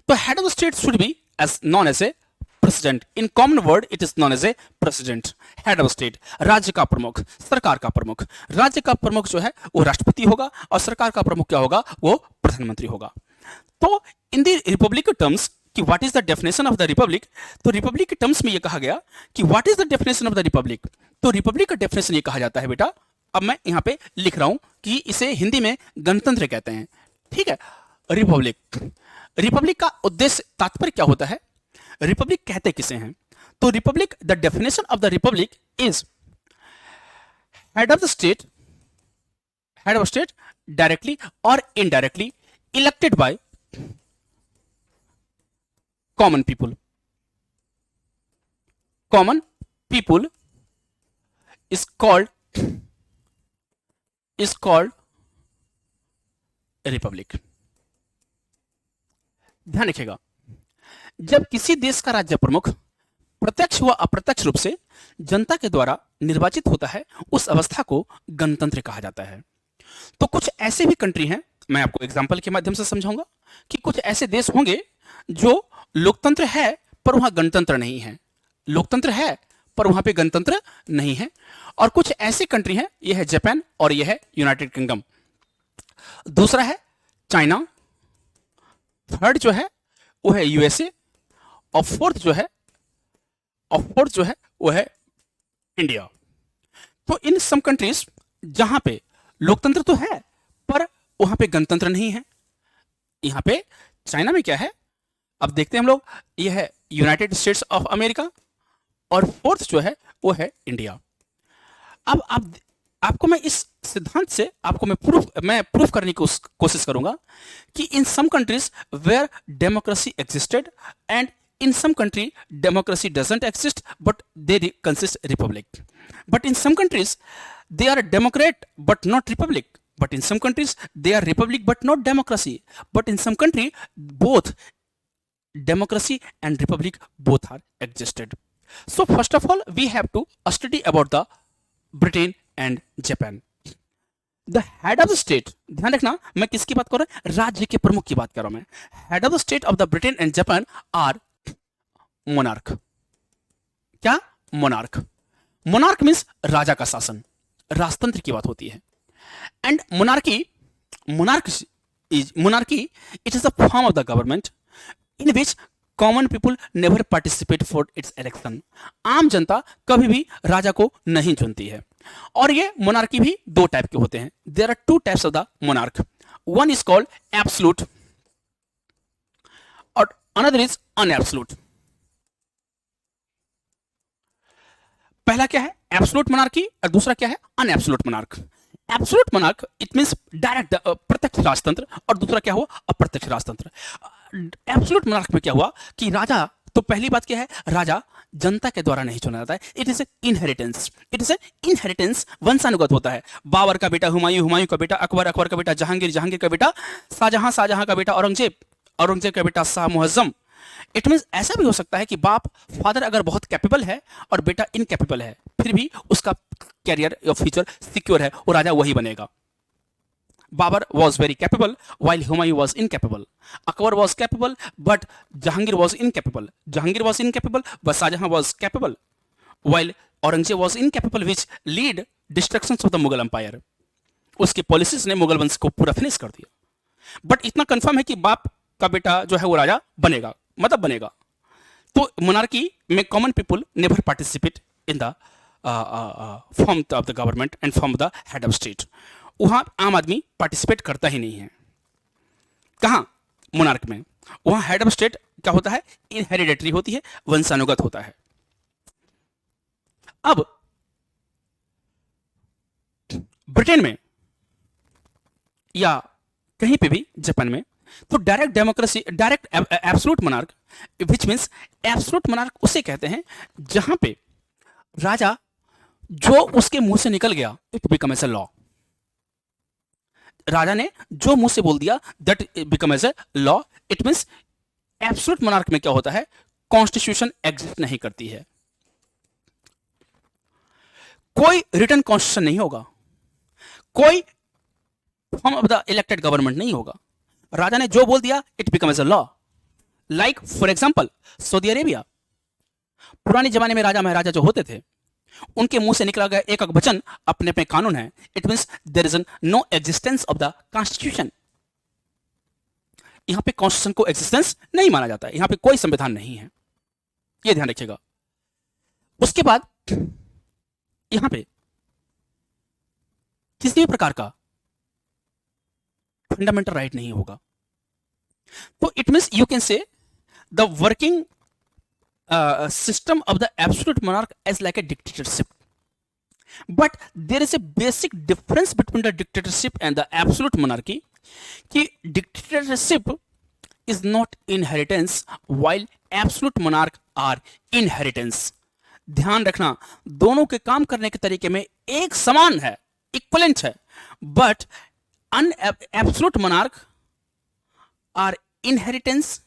तो head of the state should be as known as a president. In common word it is known as a president. Head of state, राज्य का प्रमुख, सरकार का प्रमुख। राज्य का प्रमुख जो है वो राष्ट्रपति होगा और सरकार का प्रमुख क्या होगा, वो प्रधानमंत्री होगा। तो इन द रिपब्लिक टर्म्स कि what is the definition of the republic, तो रिपब्लिक के टर्म्स में ये कहा गया कि what is the definition of the republic. तो रिपब्लिक का डेफिनेशन ये कहा जाता है बेटा, अब मैं यहां पे लिख रहा हूं कि इसे हिंदी में गणतंत्र कहते हैं। ठीक है, रिपब्लिक का उद्देश्य, तात्पर्य क्या होता है, रिपब्लिक कहते किसे हैं। तो republic, the definition of the republic is head of the state, directly और indirectly elected by common people is called republic. ध्यान रखिएगा, जब किसी देश का राज्य प्रमुख प्रत्यक्ष व अप्रत्यक्ष रूप से जनता के द्वारा निर्वाचित होता है, उस अवस्था को गणतंत्र कहा जाता है। तो कुछ ऐसे भी कंट्री हैं, मैं आपको एग्जांपल के माध्यम से समझाऊंगा कि कुछ ऐसे देश होंगे जो लोकतंत्र है पर वहां गणतंत्र नहीं है, लोकतंत्र है पर वहां पे गणतंत्र नहीं है। और कुछ ऐसी कंट्री हैं, यह है जापान और यह है यूनाइटेड किंगडम। दूसरा है चाइना, थर्ड जो है वो है यूएसए, और फोर्थ जो है वो है इंडिया। तो इन सम कंट्रीज जहां पे लोकतंत्र तो है पर वहां पे गणतंत्र नहीं है। यहां पे चाइना में क्या है, अब देखते हैं हम लोग, यह है यूनाइटेड स्टेट्स ऑफ अमेरिका, और फोर्थ जो है वो है इंडिया। अब आपको मैं इस सिद्धांत से आपको मैं प्रूफ करने की कोशिश करूंगा कि in some countries where democracy existed and in some country democracy doesn't exist but they consist republic. But in some countries they are democrat but not republic, but in some countries they are republic but not democracy, but in some country both democracy and republic both are existed. So first of all we have to study about the Britain and Japan. The head of the state, ध्यान रखना मैं किसकी बात कर रहा हूं, राज्य के प्रमुख की बात कर रहा हूं मैं। head of the state of the Britain and Japan are monarch। क्या मोनार्क। मोनार्क मीन्स राजा का शासन, राजतंत्र की बात होती है। And monarchy it is a form of the government in which common people never participate for its election। आम जनता कभी भी राजा को नहीं चुनती है। और ये मोनार्की भी दो टाइप के होते हैं। There are two types of the monarch, one is called absolute और अनदर इज अनएब्सोल्यूट। पहला क्या है? एब्सोल्यूट मोनार्की और दूसरा क्या है? Unabsolute monarch. Absolute monarch it means direct प्रत्यक्ष राजतंत्र और दूसरा क्या हुआ? अप्रत्यक्ष राजतंत्र। एब्सोल्यूट मोनार्क में क्या हुआ कि राजा, तो पहली बात क्या है, राजा जनता के द्वारा नहीं चुना जाता है। It is inheritance, it is inheritance, वंशानुगत होता है। बाबर का बेटा हुमायूं, हुमायूं का बेटा अकबर, अकबर का बेटा जहांगीर, जहांगीर का बेटा शाहजहां, शाहजहां का बेटा औरंगजेब, औरंगजेब का बेटा शाह मुअज्जम। इट मीन्स ऐसा भी हो सकता है कि बाप, फादर अगर बहुत कैपेबल है और बेटा इनकैपेबल है, फिर भी उसका कैरियर या फ्यूचर सिक्योर है, वो राजा वही बनेगा। Babur was very capable while Humayun was incapable. Akbar was capable but Jahangir was incapable. Jahangir was incapable but Shahjahan was capable. While Aurangzeb was incapable which lead destructions of the Mughal Empire. उसकी पॉलिसीज ने मुगल वंश को पूरा फिनिश कर दिया। बट इतना कंफर्म है कि बाप का बेटा जो है वो राजा बनेगा, मतलब बनेगा। तो मोनार्की में common people never participate in the form of the government and form the head of state. वहां आम आदमी पार्टिसिपेट करता ही नहीं है। कहां? मोनार्क में। वहां हेड ऑफ स्टेट क्या होता है? इनहेरिडेटरी होती है, वंशानुगत होता है। अब ब्रिटेन में या कहीं पे भी जापान में तो direct democracy, direct absolute monarch, which means absolute monarch उसे कहते हैं जहां पे राजा जो उसके मुंह से निकल गया it become as a law. राजा ने जो मुंह से बोल दिया that become as a law. It means absolute monarch में क्या होता है? कॉन्स्टिट्यूशन एग्जिस्ट नहीं करती है, कोई रिटन कॉन्स्टिट्यूशन नहीं होगा, कोई form of the elected government नहीं होगा। राजा ने जो बोल दिया it become as a law. Like for example Saudi Arabia, पुराने जमाने में राजा महाराजा जो होते थे उनके मुंह से निकला गया एक एक वचन अपने अपने कानून है। It means there is no existence of the constitution. यहां पे कॉन्स्टिट्यूशन को एग्जिस्टेंस नहीं माना जाता है, यहां पे कोई संविधान नहीं है, यह ध्यान रखिएगा। उसके बाद यहां पे किसी भी प्रकार का फंडामेंटल राइट नहीं होगा। तो it means you can say the working system of the absolute monarch as like a dictatorship, but there is a basic difference between the dictatorship and the absolute monarchy कि dictatorship is not inheritance while absolute monarch are inheritance। ध्यान रखना, दोनों के काम करने के तरीके में एक समान है, इक्वलेंट है, but absolute monarch are inheritance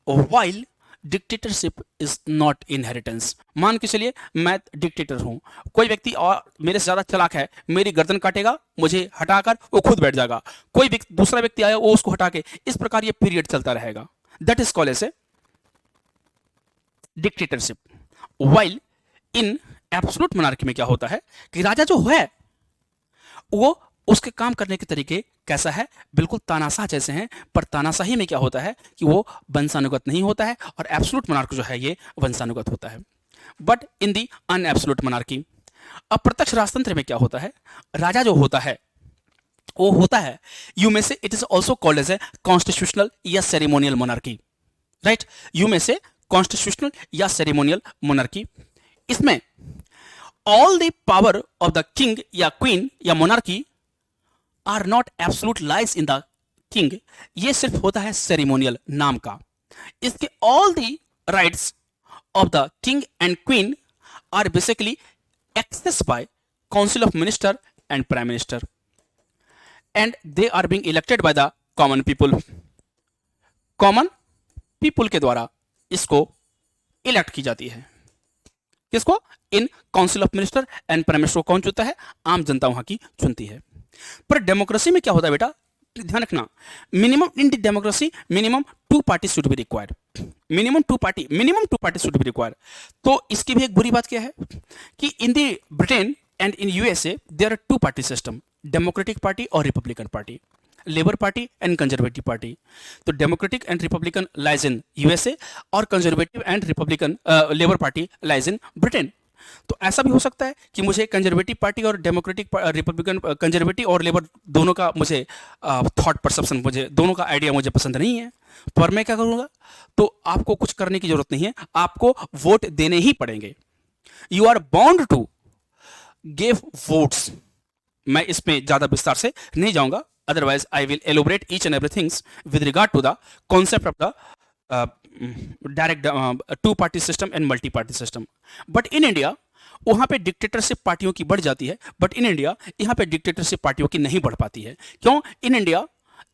while dictatorship is not inheritance. मान के चलिए मैं डिक्टेटर हूं, कोई व्यक्ति और मेरे से ज्यादा चालाक है, मेरी गर्दन काटेगा, मुझे हटाकर वो खुद बैठ जाएगा, कोई दूसरा व्यक्ति आया वो उसको हटा के, इस प्रकार ये पीरियड चलता रहेगा। That is called as a dictatorship. While in absolute monarchy में क्या होता है कि राजा जो है वो उसके काम करने के तरीके कैसा है? बिल्कुल तानाशाह जैसे हैं, पर तानाशाही में क्या होता है कि वो वंशानुगत नहीं होता है और एब्सोल्यूट मोनार्क जो है ये वंशानुगत होता है। बट इन दी अनएब्सोल्यूट मोनार्की, अप्रत्यक्ष राजतंत्र में क्या होता है? राजा जो होता है वो होता है, you may say it is also called as a constitutional या ceremonial monarchy, right? You may say constitutional या सेरेमोनियल मोनार्की। इसमें all the power of the king या क्वीन या monarchy are not absolute lies in the king. ये सिर्फ होता है सेरिमोनियल नाम का। इसके all the rights of the king and queen are basically access by council of minister and prime minister and they are being elected by the common people. Common people के द्वारा इसको इलेक्ट की जाती है। किसको? In council of minister and prime minister को कौन चुनता है? आम जनता वहां की चुनती है। पर डेमोक्रेसी में क्या होता है बेटा? ध्यान रखना, minimum in the democracy minimum 2 parties should be required. Minimum two party should be require. तो इसकी भी एक बुरी बात क्या है कि in the Britain and in USA there are two party system, democratic party और republican party, labour party and conservative party. तो democratic and republican lies in USA और conservative and republican labour party lies in Britain. तो ऐसा भी हो सकता है कि मुझे कंजर्वेटिव पार्टी और डेमोक्रेटिक रिपब्लिकन, कंजर्वेटिव और लेबर दोनों का मुझे थॉट परसेप्शन, मुझे दोनों का आइडिया मुझे पसंद नहीं है, पर मैं क्या करूंगा? तो आपको कुछ करने की जरूरत नहीं है, आपको वोट देने ही पड़ेंगे। You are bound to give votes. मैं इसमें ज्यादा विस्तार से नहीं जाऊंगा, otherwise I will elaborate each and everything with regard to the concept of the direct two party system and multi party system. But in India वहां पे डिक्टेटरशिप पार्टियों की बढ़ जाती है, बट इन इंडिया यहां पे डिक्टेटरशिप पार्टियों की नहीं बढ़ पाती है। क्यों? In India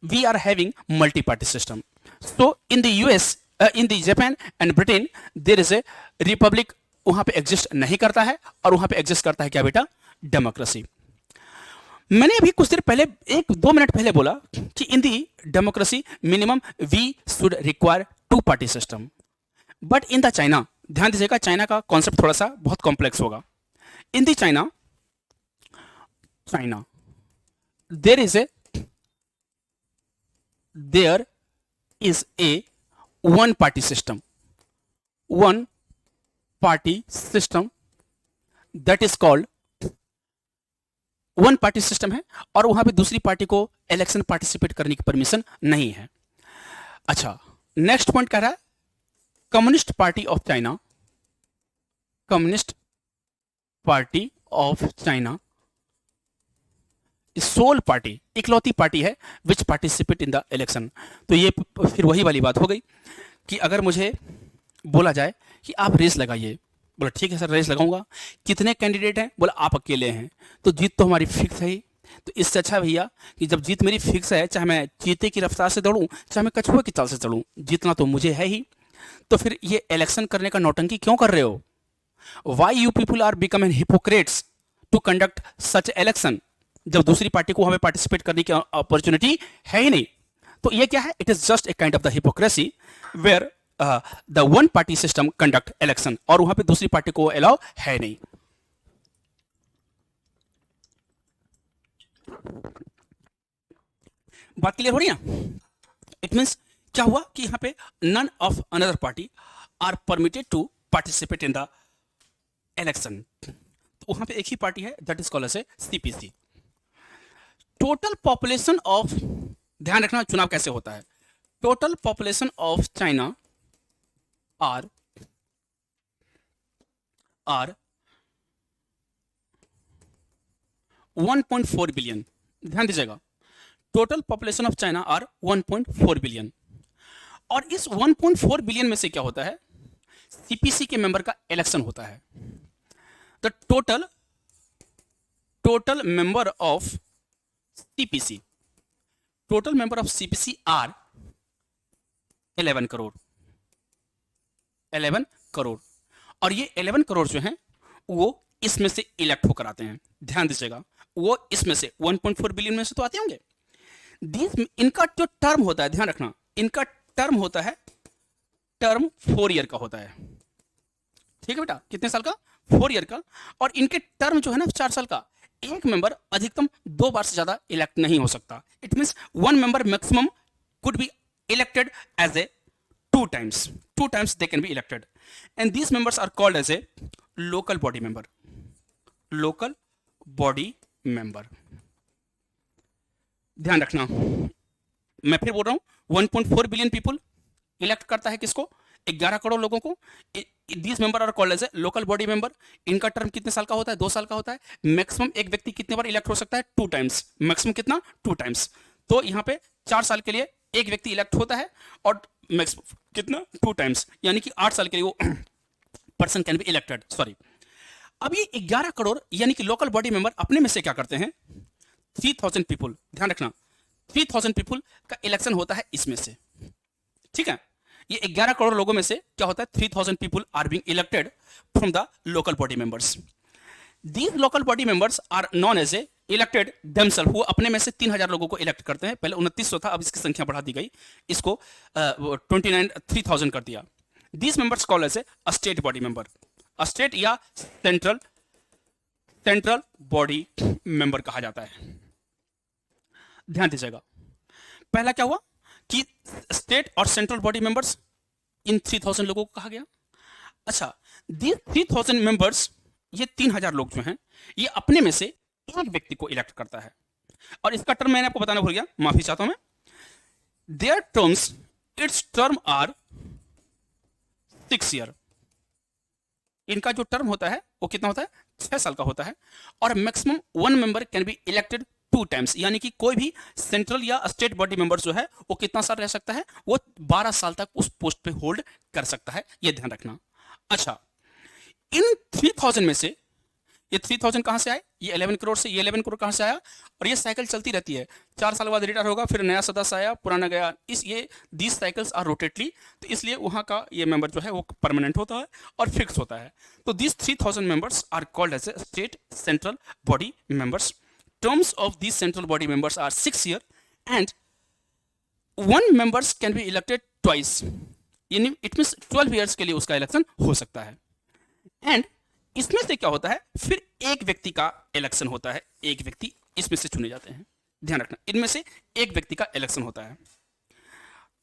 we are having multi party system. So in the US, in the Japan and Britain there is a republic, वहां पे एग्जिस्ट नहीं करता है, और वहां पे एग्जिस्ट करता है क्या बेटा? डेमोक्रेसी। मैंने अभी कुछ देर पहले, 1-2 मिनट पहले बोला कि in the democracy minimum we should require two party system, but in the China, ध्यान दीजिएगा, चाइना का कॉन्सेप्ट थोड़ा सा बहुत कॉम्प्लेक्स होगा। In the China there is a one party system that is called one party system है, और वहां पे दूसरी पार्टी को इलेक्शन पार्टिसिपेट करने की परमिशन नहीं है। अच्छा, नेक्स्ट पॉइंट कह रहा है communist party of China sole party, इकलौती पार्टी है which participate in the election. तो ये फिर वही वाली बात हो गई कि अगर मुझे बोला जाए कि आप रेस लगाइए, बोला ठीक है सर रेस लगाऊंगा, कितने कैंडिडेट हैं? बोला आप अकेले हैं, तो जीत तो हमारी फिक्स है ही। तो इससे अच्छा भैया कि जब जीत मेरी फिक्स है, चाहे मैं चीते की रफ्तार से दौड़ूं, चाहे मैं कछुए की चाल से चलूं, जीतना तो मुझे है ही। तो फिर ये इलेक्शन करने का नौटंकी क्यों कर रहे हो? Why you people are become an hypocrites to conduct such election, जब दूसरी पार्टी को हमें पार्टिसिपेट करने की अपॉर्चुनिटी है ही नहीं। तो ये क्या है? It is just a kind of the hypocrisy where the one party system conduct election, और वहां पे दूसरी पार्टी को अलाउ है नहीं। बात क्लियर हो रही है? इट मींस क्या हुआ कि यहां पे none of another party are permitted to participate in the election. तो वहां पे एक ही पार्टी है, that is called as a CPC. Total population of, ध्यान रखना चुनाव कैसे होता है, total population of China are 1.4 billion. ध्यान दीजिएगा, total population of China are 1.4 billion, और इस 1.4 बिलियन में से क्या होता है? सीपीसी के मेंबर का इलेक्शन होता है। The total member of CPC, total member of CPC are 11 crore, 11 crore, और ये 11 करोड़ जो हैं वो इसमें से इलेक्ट होकर आते हैं। ध्यान दीजिएगा, वो इसमें से 1.4 बिलियन में से तो आते होंगे। इनका जो टर्म होता है, ध्यान रखना, इनका टर्म होता है, टर्म 4 ईयर का होता है। ठीक है बेटा, कितने साल का? 4 ईयर का। और इनके टर्म जो है ना 4 साल का। एक मेंबर अधिकतम 2 बार से ज्यादा इलेक्ट नहीं हो सकता। It means one member maximum could be elected as a 2 times they can be elected, and these members are called as a local body member, ध्यान रखना, मैं फिर बोल रहा हूं 1.4 बिलियन पीपल इलेक्ट करता है किसको? 11 करोड़ लोगों को। These members are called as a local body member. इनका टर्म कितने साल का होता है? 2 साल का होता है। मैक्सिमम एक व्यक्ति कितने बार इलेक्ट हो सकता है? 2 times। मैक्सिमम कितना? 2 times। तो यहां पे 4 साल के लिए एक व्यक्ति इलेक्ट होता है, और मैक्सिमम कितना? 2 times, यानी कि 8 साल के लिए वो person can be elected. Sorry, अब ये 11 करोड़ यानी कि लोकल बॉडी मेंबर अपने में से क्या करते हैं? 3000 पीपल, ध्यान रखना, 3000 पीपल का इलेक्शन होता है इसमें से। ठीक है, ये 11 करोड़ लोगों में से क्या होता है? 3000 people are being elected from the local body members. These local body members are known as a elected themselves, वो अपने में से 3000 लोगों को इलेक्ट करते हैं। पहले 2900 था, अब इसकी संख्या बढ़ा दी गई, इसको 3000 कर दिया। These members called as a state body member, a state या सेंट्रल बॉडी मेंबर कहा जाता है। ध्यान दीजिएगा, पहला क्या हुआ कि स्टेट और सेंट्रल बॉडी मेंबर्स, इन 3000 लोगों को कहा गया। अच्छा, दी 3000 मेंबर्स, ये 3000 लोग जो हैं, ये अपने में से एक व्यक्ति को इलेक्ट करता है। और इसका टर्म मैंने आपको बताना भूल गया, माफी चाहता हूं मैं। Their terms, its term are 6 year. इनका जो टर्म होता है वो कितना होता है, 6 साल का होता है। और maximum 1 member can be elected 2 times, यानी कि कोई भी सेंट्रल या स्टेट बॉडी मेंबर जो है वो कितना साल रह सकता है, वो 12 साल तक उस पोस्ट पे होल्ड कर सकता है, ये ध्यान रखना। अच्छा, इन 3000 में से ये 3000 कहां से आए, ये 11 करोड़ से, ये 11 करोड़ कहां से आया, और ये साइकिल चलती रहती है, 4 साल बाद रिटायर होगा, फिर नया सदस्य आया, पुराना गया, इस ये दीज साइकिल्स आर रोटेटली, तो इसलिए वहां का ये मेंबर जो है वो परमानेंट होता है और फिक्स होता है। तो these 3000 members are called as a state central body members. Terms of these central body members are 6 year and 1 members can be elected twice, यानी इट मींस 12 ईयर्स के लिए उसका इलेक्शन हो सकता है। एंड इसमें से क्या होता है, फिर एक व्यक्ति का इलेक्शन होता है, एक व्यक्ति इसमें से चुने जाते हैं। ध्यान रखना, इनमें से एक व्यक्ति का इलेक्शन होता है।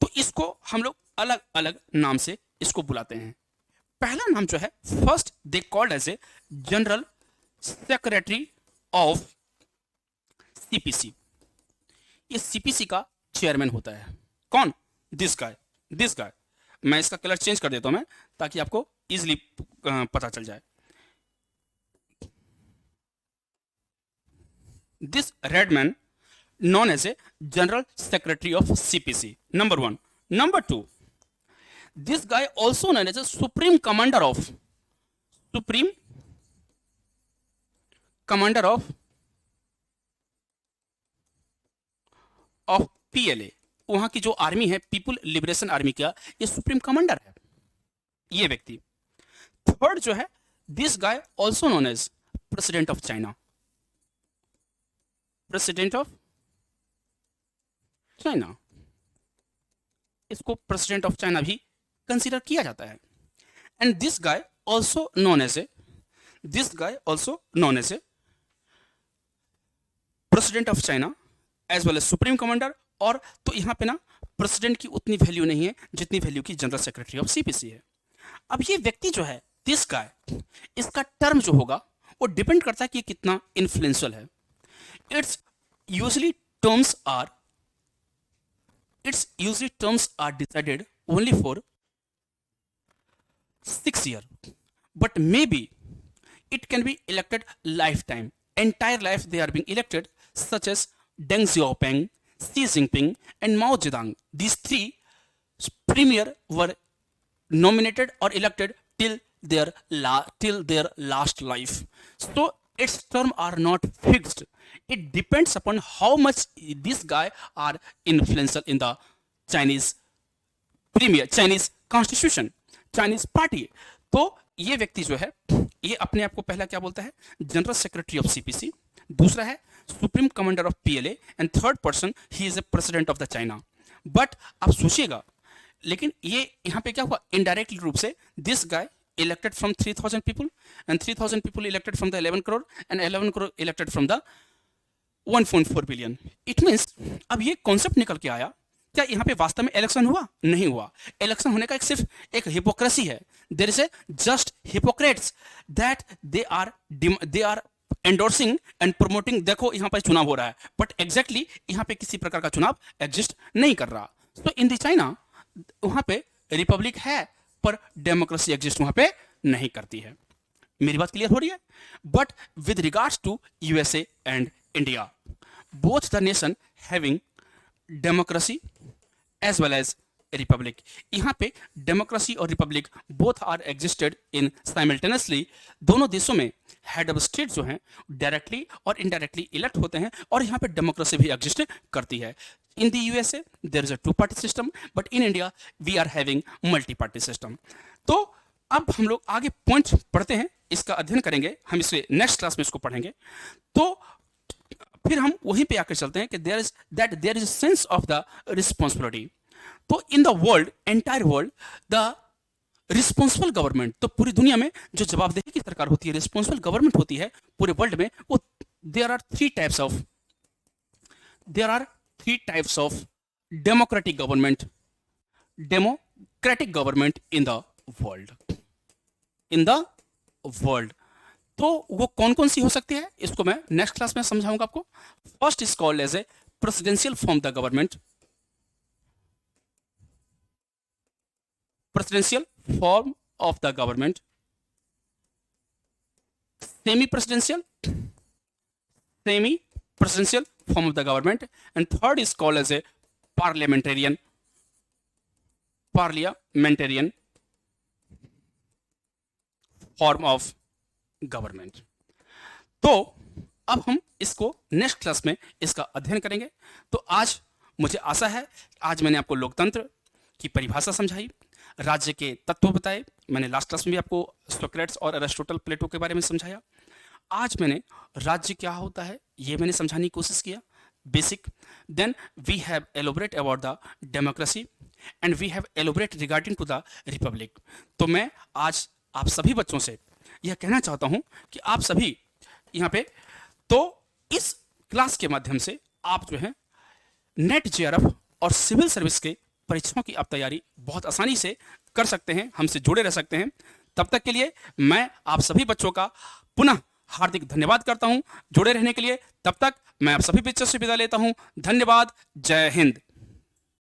तो इसको हम लोग अलग अलग नाम से इसको बुलाते हैं। पहला नाम जो है, first they called as a general secretary of CPC. ये सीपीसी का चेयरमैन होता है। कौन, दिस गाय। मैं इसका कलर चेंज कर देता हूं मैं, ताकि आपको इजिली पता चल जाए। This red man known as a general secretary of CPC, number 1. Number 2, this guy also known as a supreme commander of PLA। वहां की जो आर्मी है, पीपुल लिबरेशन आर्मी का, ये सुप्रीम कमांडर है, ये व्यक्ति। थर्ड जो है, this guy also known as president of China, president of China, इसको प्रेसिडेंट ऑफ चाइना भी कंसीडर किया जाता है। And this guy also known as a president of China as well as supreme commander. और तो यहां पे ना प्रेसिडेंट की उतनी वैल्यू नहीं है जितनी वैल्यू की जनरल सेक्रेटरी ऑफ सीपीसी है। अब ये व्यक्ति जो है, दिस गाय, इसका टर्म जो होगा वो डिपेंड करता है कि कितना इन्फ्लुएंशियल है। Its usually terms are decided only for 6 years, but maybe it can be elected lifetime, entire life they are being elected, such as Deng Xiaoping, Xi Jinping and Mao Zedong. These 3 premier were nominated or elected till their last life. So its term are not fixed. It depends upon how much this guy are influential in the Chinese constitution, Chinese party. तो ये व्यक्ति जो है, ये अपने आप को पहला क्या बोलता है, जनरल सेक्रेटरी ऑफ सीपीसी, दूसरा है supreme commander of PLA, and third person he is a president of the China. But आप सोचिएगा, लेकिन ये यहाँ पे क्या हुआ, इनडायरेक्टली रूप से this guy elected from 3000 people and 3000 people elected from the 11 crore and 11 crore elected from the 1.4 billion. It means अब ये कॉन्सेप्ट निकल के आया, क्या यहाँ पे वास्तव में इलेक्शन हुआ? नहीं हुआ। इलेक्शन होने का सिर्फ एक हिपोक्रेसी है। There is a just hypocrites that they are endorsing and promoting, देखो यहाँ पर चुनाव हो रहा है, बट एग्जैक्टली यहाँ पे किसी प्रकार का चुनाव एग्जिस्ट नहीं कर रहा। तो इन द चाइना वहां पे रिपब्लिक है, पर डेमोक्रेसी एग्जिस्ट वहां पे नहीं करती है। मेरी बात क्लियर हो रही है? But with regards to USA and India, both the nation having democracy as well as republic. यहां पे डेमोक्रेसी और republic both are existed in simultaneously. दोनों देशों में हेड ऑफ स्टेट जो हैं डायरेक्टली और इनडायरेक्टली इलेक्ट होते हैं, और यहां पे डेमोक्रेसी भी एग्जिस्ट करती है। In the USA there is a 2-party system, but in India we are having multi-party system. तो अब हम लोग आगे पॉइंट पढ़ते हैं, इसका अध्ययन करेंगे, हम इसे नेक्स्ट क्लास में इसको पढ़ेंगे। तो फिर हम वहीं पे आकर चलते हैं कि there is a sense of the responsibility. तो in the world, entire world, the responsible government, तो पूरी दुनिया में जो जवाबदेही की सरकार होती है, रिस्पॉन्सिबल गवर्नमेंट होती है पूरे वर्ल्ड में, वो there are three types of democratic government, democratic government in the world. तो वो कौन कौन सी हो सकती है, इसको मैं नेक्स्ट क्लास में समझाऊंगा आपको। First is called as a presidential form the government, presidential form of the government, semi presidential form of the government, and third is called as a parliamentarian form of government। तो अब हम इसको नेक्स्ट क्लास में इसका अध्ययन करेंगे। तो आज मुझे आशा है, आज मैंने आपको लोकतंत्र की परिभाषा समझाई, राज्य के तत्व बताए, मैंने लास्ट क्लास में भी आपको सोक्रेट्स और अरिस्टोटल, प्लेटो के बारे में समझाया। आज मैंने राज्य क्या होता है ये मैंने समझाने की कोशिश किया, basic. Then we have elaborate about the democracy and we have elaborate regarding to the republic. तो मैं आज आप सभी बच्चों से यह कहना चाहता हूं कि आप सभी यहाँ पे, तो इस क्लास के माध्यम से आप जो है नेट जेआरएफ और सिविल सर्विस के परीक्षाओं की आप तैयारी बहुत आसानी से कर सकते हैं, हमसे जुड़े रह सकते हैं। तब तक के लिए मैं आप सभी बच्चों का पुनः हार्दिक धन्यवाद करता हूं जुड़े रहने के लिए। तब तक मैं आप सभी बच्चों से विदा लेता हूं। धन्यवाद। जय हिंद।